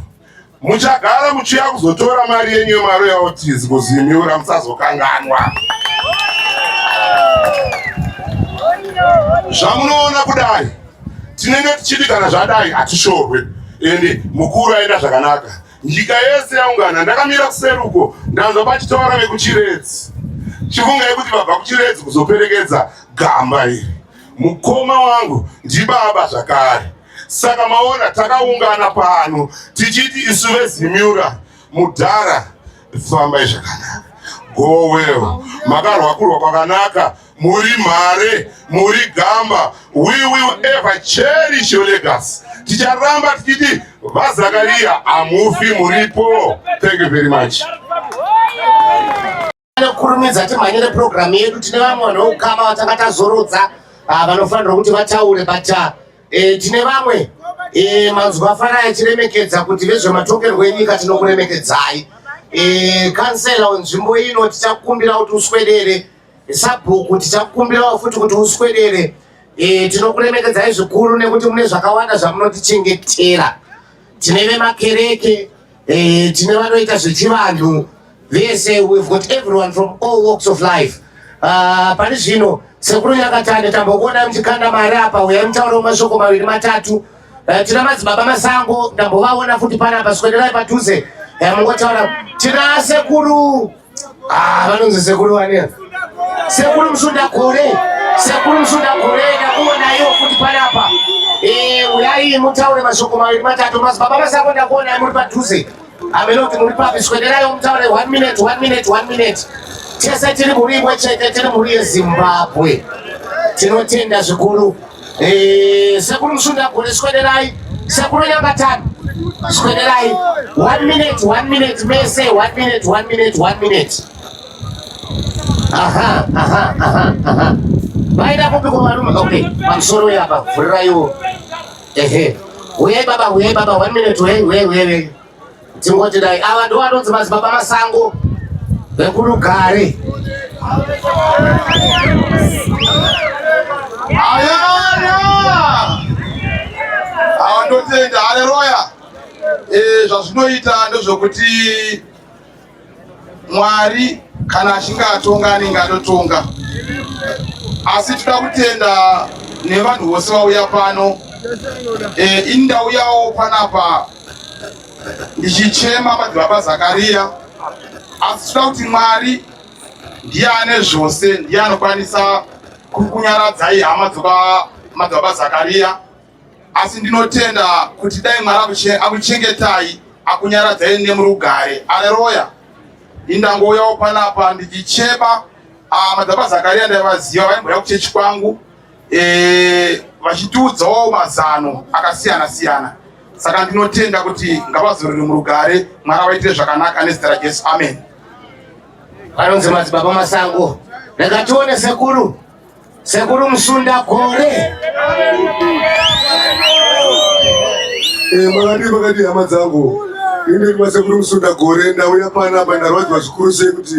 Muchagara muchiya kuzotora mari yenyu yemaroyalties kuZinyura, musazokanganwa. Zvamunoona kudai tinenge tichiti kana zvadai hatishorwe ende mukuru aenda zvakanaka. Nyika yese yaungana, ndakamira kuseruko ndanzwa pachitaura vekuChiredzi. Chifungai kuti vabva kuChiredzi kuzoperekedza gamba iri. Mukoma wangu ndibaba zvakare. Saka maona takaungana pano tichiti isu veZinyura mudhara fambai zvakanaka. Go well. Makarwa kurwa kwakanaka. Muri mhare, muri gamba. We will ever cherish your legacy. Ticharamba tichiti vaZakaria amufi muripo. Thank you very much. kurumidza timhanyire program yedu. Tine vamwe vanokama vatakatazorodza vanofanirwa kuti vataure, but tine vamwe manzwi afara achiremekedza kuti vezvematongerwo enyika tinokuremekedzai. Kansela wenzvimbo ino tichakumbira kuti uswedere, sabhuku tichakumbirawo futi kuti uswedere. Tinokuremekedzai zvikuru nekuti mune zvakawanda zvamunotichengetera. Tine vemakereke, tine vanoita zvechivanhu vese. We've got everyone from all walks of life. Pani zvino sekuru Nyakatande tambokuona muchikanda mari apa, uya mutauro mashoko maviri matatu. Tina madzibaba Masango ndambovaona futi panapa, swederai padhuze mungotaura. Tina sekuru vanonzi sekuru vane sekuru Musundakore, sekuru Musundakore ndakuona iwo futi panapa. Uyai mutaure mashoko maviri matatu. Madzibaba Masango ndakuona muri padhuze, amenoti muri papi, swederai mutaure 1 minute 1 minute 1 minute. Tese tiri murimwe chete, tiri muri yeZimbabwe, tinotenda zvikuru. Sekuru Musundakore swederai, sekuru Nyakatande swederai 1 minute 1 minute mese 1 minute 1 minute 1 minute. Vaida kupi kuvarume? Okay, pamusoro yapa vhurirayo. Uyai baba 1 minute. We tingoti dai ava ndo vanonzi madzibaba Masango vekurugare. Ndotenda, haleluya. Zvazvinoita ndezvokuti Mwari kana achinge atonga anenge anotonga. Asi toda kutenda nevanhu vose vauya pano. Indauyawo panapa ndichichema madzibaba Zakaria. Asi toda kuti Mwari ndiye ane zvose, ndiye anokwanisa kunyaradza hama dzamadzibaba Zakaria. Asi ndinotenda kuti dai Mwari akuchengetai, akunyaradzai nemurugare. Haleluya. Indangouyawo panapa ndichichema madzibaba Zakaria ndaivaziva, vaimboya kuchechi kwangu vachitiudzawo mazano akasiyana siyana. Saka ndinotenda kuti ngavazorore murugare, Mwari avaitire zvakanaka nezita raJesu. Amen. Vanonzi madzibaba Masango. Ndakatione sekuru Musundakore. Makati hama dzangu, ine masekuru Musundakore ndauya panapa ndarwadziwa zvikuru sei kuti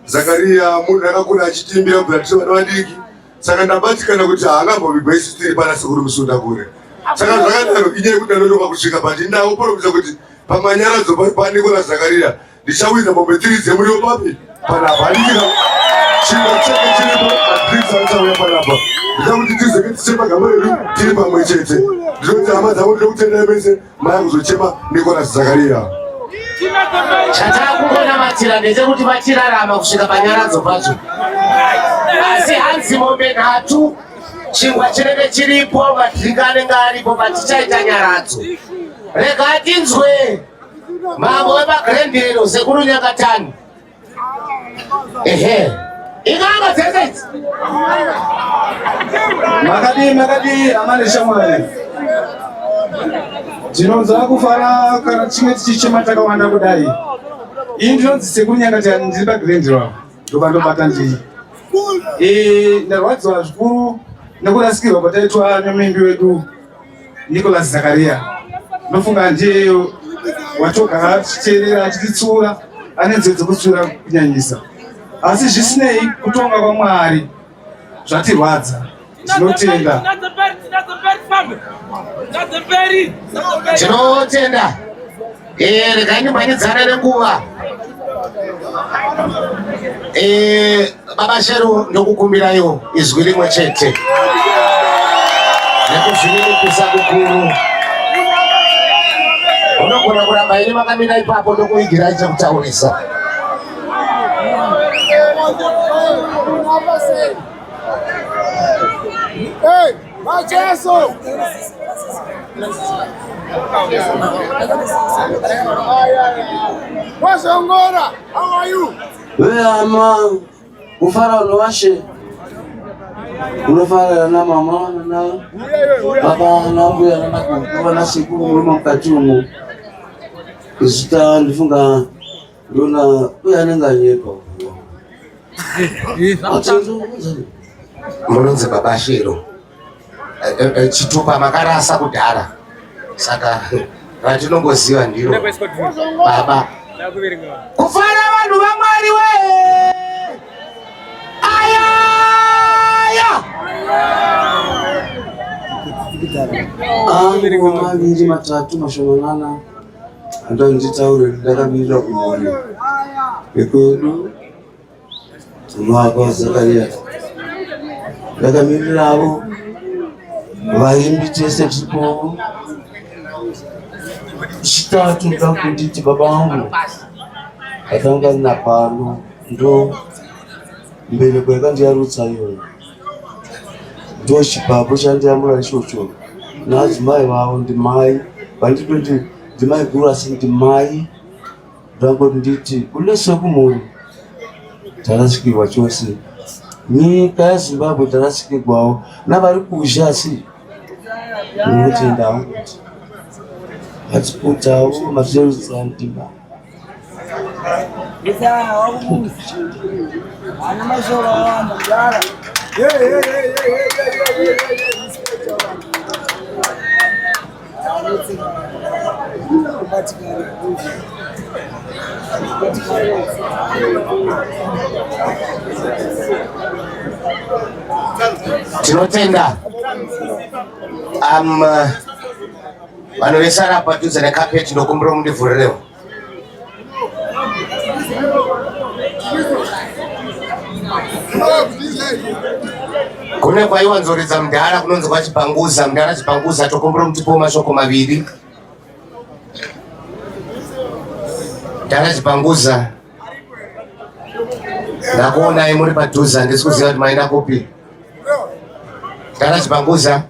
Zakaria munhu akakura achitimbira kubva tiri vana vadiki. Saka ndabatikana kuti haangambovigwa isu tiri pana sekuru Musundakore. Saka zvakadaro inyaya kuti ndanonoka kusvika, but ndakupromisa kuti pamanyaradzo paNicolas Zakaria ndichawina mombe 3 dzemuriwo papi panapa. Handikina chimwe chake chiripo, madrinks achauya panapa. Ndida kuti tizenge tichema gama redu tiri pamwe chete. Ndinoti hama dzangu ndinokutendai mese maya kuzochema Nicolas Zakaria. Chataakungonamatira ndechekuti vachirarama kusvika panyaradzo pacho. Asi hanzi mombe 3, chingwa chinenge chiripo, madrinks anenge aripo, patichaita nyaradzo. Rega tinzwe mambo wepaGrendero sekuru Nyakatande. Ingamba dzese makadi amane shamwari. Ndinonzwa kufara kana chimwe tichichema takawanda kudai. Ini ndinonzi sekuru Nyakatande ndiri paGrendero ndobata ndii. Ndarwadziwa zvikuru nekurasikirwa kwataitwa nyamembi wedu Nicolas Zakaria. Ndofunga ndiye watogara achiteerera achititsura, ane nzeve dzekutsura kunyanyisa. Asi zvisinei, kutonga kwaMwari zvatirwadza. Tinotenda. Tinotenda. Regai nimhanidzane nenguva. Baba Sheru ndokukumbiraiwo izwi rimwe chete nekuzvininipisa kukuru. Unogona kuramba ini makamira ipapo ndokuigirai chekutaurisa. Hey, Macheso! What's Angora? How are you? Ama ufara unowashe unofara na mama na baba na mbuya na kuwa na siku mlima mkatumu kizita ndifunga ndona uya nenga nyepo Munonzi Baba Shiro. Chitupa makarasa kudhara. Saka ratinongoziva ndiro Baba. Kufara vanhu vaMwari we! Aya! Maviri matatu mashomanana andanditaure ndakamirira kumhuri vekwedu dzimwaka waZakaria ndakamirirawo vaimbi tese tiripo chitatu ndakunditi baba vangu akanga rina pano ndo mbereko yakandiyarutsa iyona ndo chipapo chandiyamura ichocho naadzimai vavo ndimai vanditoti ndimai guru asi ndimai ndangoti nditi kulese kumhuri tarasikirwa chose nyika yaZimbabwe tarasikirwawo navari kuzha asi ndinotenda hangu kuti vatiputawo mazerutsa ndima Tinotenda vanhu vese ari padhuze nekapeti ndokumbira mundivhurirewo. Kune kwaiwanzoridza mudhara kunonzi kwaChipanguza, mudhara Chipanguza tokumbira mutipo mashoko maviri. Mudhara Chipanguza ndakuonai muri padhuze, handisi kuziva kuti maenda kupi. Mudhara Chipanguza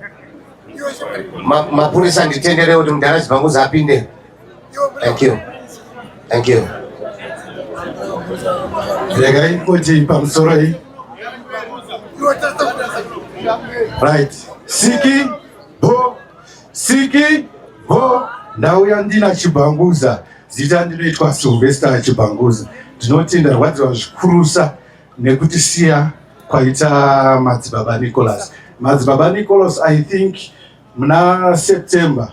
mapurisa nditendere kuti mudhara Chipanguza apinde. Thank you. Thank you. Regai kuti pamusoro hii. Right. Siki ho ndauya ndina Chipanguza. Zita ndinoitwa Sylvester Chipanguza. Ndinotenda rwadziwa zvikurusa nekuti siya kwaita madzibaba Nicholas. Madzibaba Nicholas, I think muna September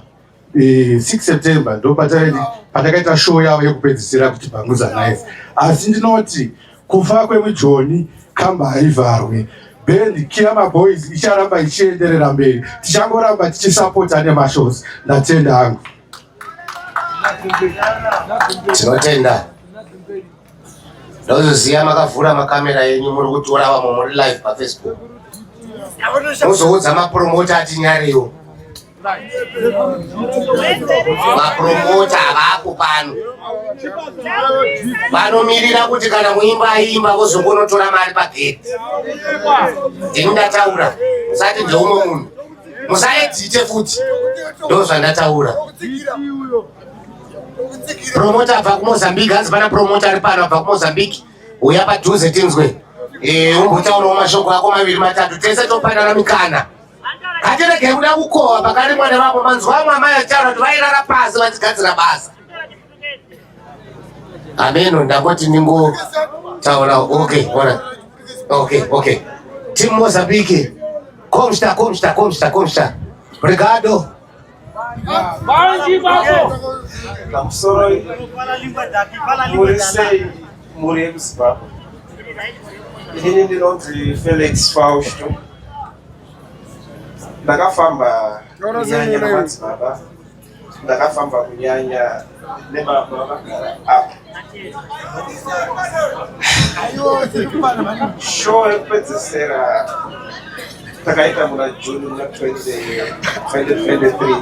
6 September ndo patakaita show yavo yekupedzisira kuti Chipanguza Nice. Asi ndinoti kufa kwemuJoni kamba haivharwe. Band Kiyama Boys icharamba ichienderera mberi. Tichangoramba tichisapota nemashows. Ndatenda hangu. Tinotenda. Ndozoziya makavhura makamera yenyu muri kutora vamwe muri live paFacebook. Muzoudza mapromota atinyariwo. Mapromota avapo pano. Vanomirira kuti kana muimba aimba vozongonotora mari pagedhi. Ndini ndataura. Musati ndeumwe munhu. Musaedzite futi. Ndozvandataura. Promota abva kuMozambique, hanzi pana promota ari pano abva kuMozambique. Uya padhuze tinzwe. Umbotaurawo mashoko ako maviri matatu. Tese topanana mikana. Katirege kuda kukohwa pakarimwa nevamwe manzwa amwe amai achitaura kuti vairara pasi vachigadzira basa. Ameno ndangoti ningotaura. Okay, alright. Okay. Team Mozambique. Komsta. Obrigado. Pamusoro muri emuZimbabwe. Ini ndinonzi Felix Fausto. Ndakafamba kunyanya namadzibaba. Ndakafamba kunyanya nebaba vakagara apa. Show yekupedzisira takaita muna June muna 2023.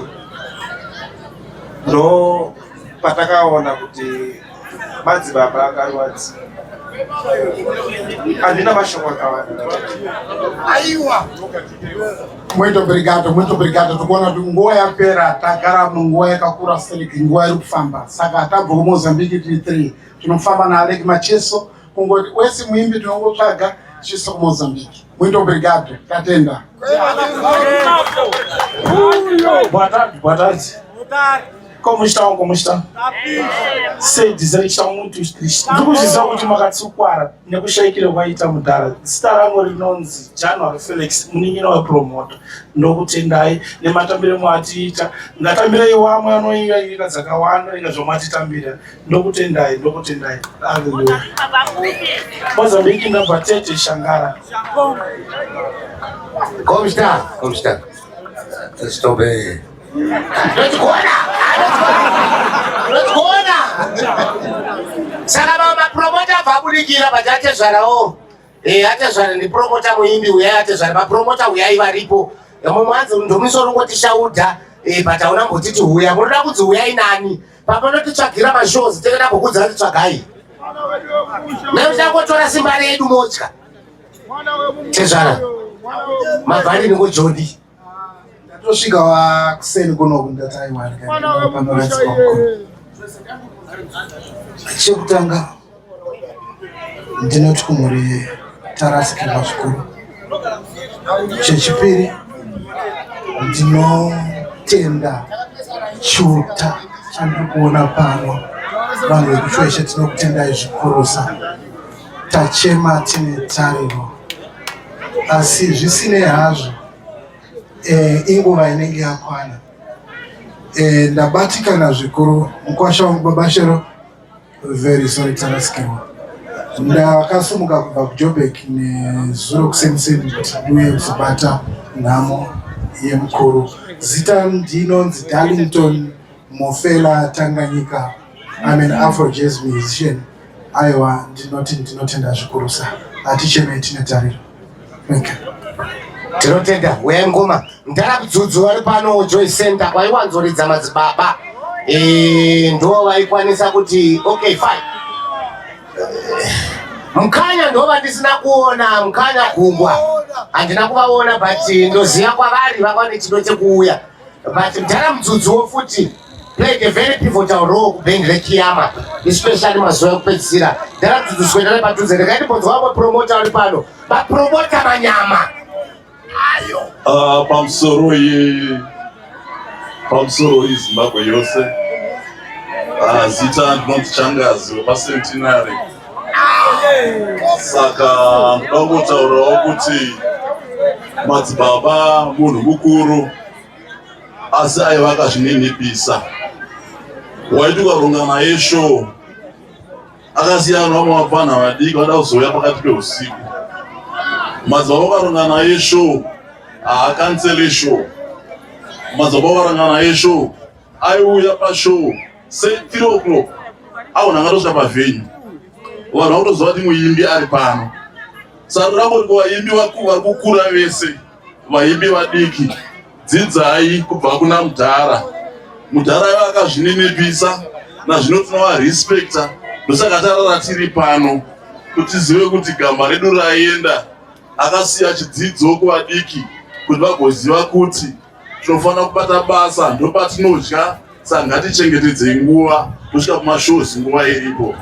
No patakaona kuti madzibaba akarwadza. Handina mashoko akawanda. Aiwa. Muito obrigado. Tikuona kuti nguva yapera tagara munguva yakakura seleki, nguva iri kufamba. Saka tabva kuMozambique tiri 3. Tinofamba naAlec Macheso kungoti wese muimbi tinongotsvaga tichiisa kuMozambique. Muito obrigado. Tatenda. Boa tarde. Como estão? Como estão? Sei dizer que estão muito tristes. Vamos dizer que Makatsukwara, não puxei que ele vai estar mudando. Estará morrendo January Felix, menino não é promotor. Não vou tendai, nem matambira moatita. Na tambira eu amo, eu não ia casacawanda, eu não mati tambira. Não vou tendai, não vou tendai. Aleluia. Moçambique não batete Xangara. Como está? Como está? Estou bem. Saka mapromota vabulikira vatatezvarawo atezvara ndipromota muimbi uya atezvara mapromota uyai varipo mumwanzi ndomisoro ngotishaudha but hauna mbotiti uya munoda kunzi uyai nani papanotitsvagira mashows tekada kukudza kuti tsvagai neuchangotora simba redu motya tezvara mabhari ningojodi tosvika wakuseni kunoku ndataiwarikanoratidza chekutanga ndinoti kumhuri tarasikirwa zvikuru. Chechipiri ndinotenda chuta chandiri kuona pano. Vanhu vekuchweshe tinokutendai zvikurusa, tachema tine tariro, asi zvisinei hazvo inguva inenge yakwana. Ndabatikana zvikuru mukwasha wangu babashero, very sorry tarasikirwa. Ndakasumuka kubva kuJoburg nezuro kuseniseni kuti ndiuye kuzobata nhamo yemukuru. Zita ndinonzi Darlington Mofela Tanganyika. I'm an Afro jazz musician. Aiwa, ndinotenda zvikurusa. Hatichemei tine tariro. Thank you. Tinotenda wengoma ndarabudzudzu vari pano Joy Center kwaiwanzoridza madzibaba ndo vaikwanisa kuti okay fine. Mukanya ndova ndisina kuona, mukanya gungwa handina kuvaona, but ndoziva kwavari vakwane chino chekuuya. But ndarabudzudzuwo futi played a very pivotal role kubhendi reKiyama, especially mazuva ekupedzisira. Ndarabudzudzu swedera padhuze ndakaitibvunza vamwe promota vari pano, vapromota manyama. Pamusoro yeZimbabwe yose, zita ndinonzi Changazi wepaCentenary. Saka ndogotaurawo kuti madzibaba munhu mukuru, asi aiva akazvininipisa. Waiti ukaronga naye show akasiyana vamwe vapana vadiki vada kuzouya pakati peusiku. Madzibaba ukaronga naye show haakansele show. Madzibaba ukaronga naye show aiuya pashow 3 o'clock aona ngatosvika pavenue. Vanhu vakutoziva kuti muimbi ari pano. Saka rangoti kuvaimbi vari kukura vese, vaimbi vadiki, dzidzai kubva kuna Mudhara. Mudhara aiva akazvininipisa, nazvino tinovarespekta. Ndosaka tarara tiri pano kuti tizive kuti gamba redu raenda. Akasiya chidzidzo kuvadiki kuti vagoziva kuti tinofanira kubata basa ndopatinodya. Saka ngatichengetedze nguva tosvika kumashows nguva iripo.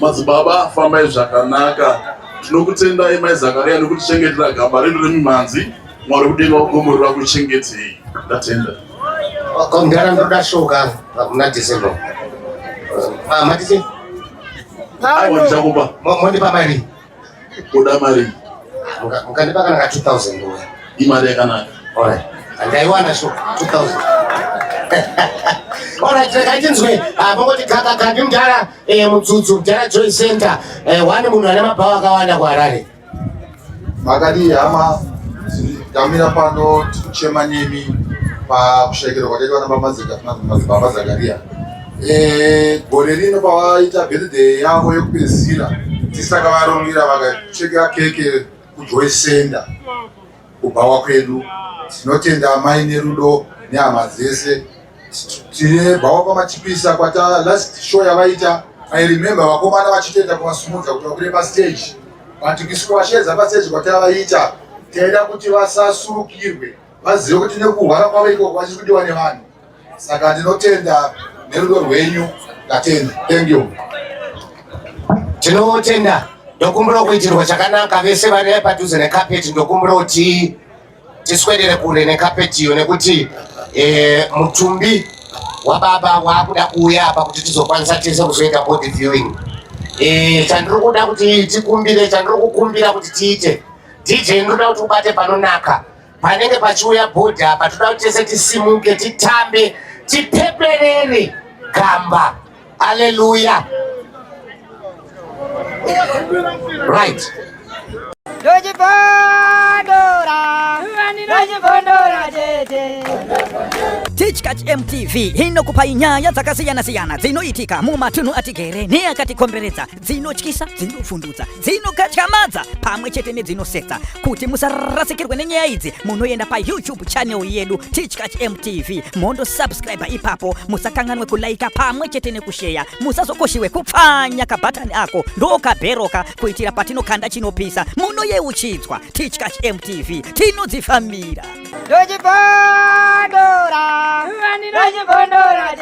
Madzibaba fambai zvakanaka. Tinokutendai mai Zakaria nekutichengetera gamba redu remimhanzi. Mwari kudenga ugomborera kuchengetei. Ndatenda. Ndara ndodashoka muna December. Matisi? Aiwa ndichakupa. Mondipa mari? Kuda mari. Mukandipa kana ka 2000 ndoya. Imari yakanaka. Alright. Andaiwana sho 2000. Alright, ndakachinzwe pangoti kaka ndimudhara mudzudzu Mudhara Joy Center wani munhu ane mabhawa akawanda kuHarare. Makadi hama tamira pano tikuchema nyemi pakushaikirwa kwakaitwa namadzibaba Zakaria. Gore rino pavaita birthday yavo yekupedzisira tisaka varongera vakachekera keke kuJoy Center kubhawa kwedu. Tinotenda amai nerudo nehama dzese. Tine bhawa pamachipisa kwata last show yavaita. I remember vakomana vachitoenda kumasumudza kuti vakure pastage. Vatikisikuwashedza pastage kwata vaita. Taida kuti vasasurukirwe, vazive kuti nekuhwara kwavo ikoko vachiri kudiwa nevanhu. Saka ndinotenda nerudo rwenyu. Ndatenda. Thank you. Tinotenda. Ndokumbura kuitirwa chakanaka vese vari padhuze nekapeti. Ndokumbura kuti tiswedere kure nekapeti iyo nekuti mutumbi wababa wakuda kuuya apa kuti tizokwanisa tese kuzoita board viewing. Chandiri kuda kuti tikumbire, chandiri kukumbira kuti tiite DJ, ndinoda kuti ubate panonaka panenge pachiuya board apa. Toda kuti tese tisimuke, titambe, tipeperere gamba. Hallelujah. Right. Teachkatch MTV inokupa inyaya dzakasiyana-siyana dzinoitika mumatunhu atigere neakatikomberedza, dzinotyisa, dzinofundutsa, dzinokatyamadza pamwe chete nedzinosetsa. Kuti musarasikirwe nenyaya idzi, munoenda paYouTube channel yedu Teachkatch MTV, mondo subscribe ipapo, musakanganwe kulaika pamwe chete nekushare, musazokoshiwe kupfanya kabhatani ako ndokabheroka kuitira patinokanda chinopisa munoyeuchidzwa. Teachkatch MTV tinodzifamira. Dojibondora, dojibondora,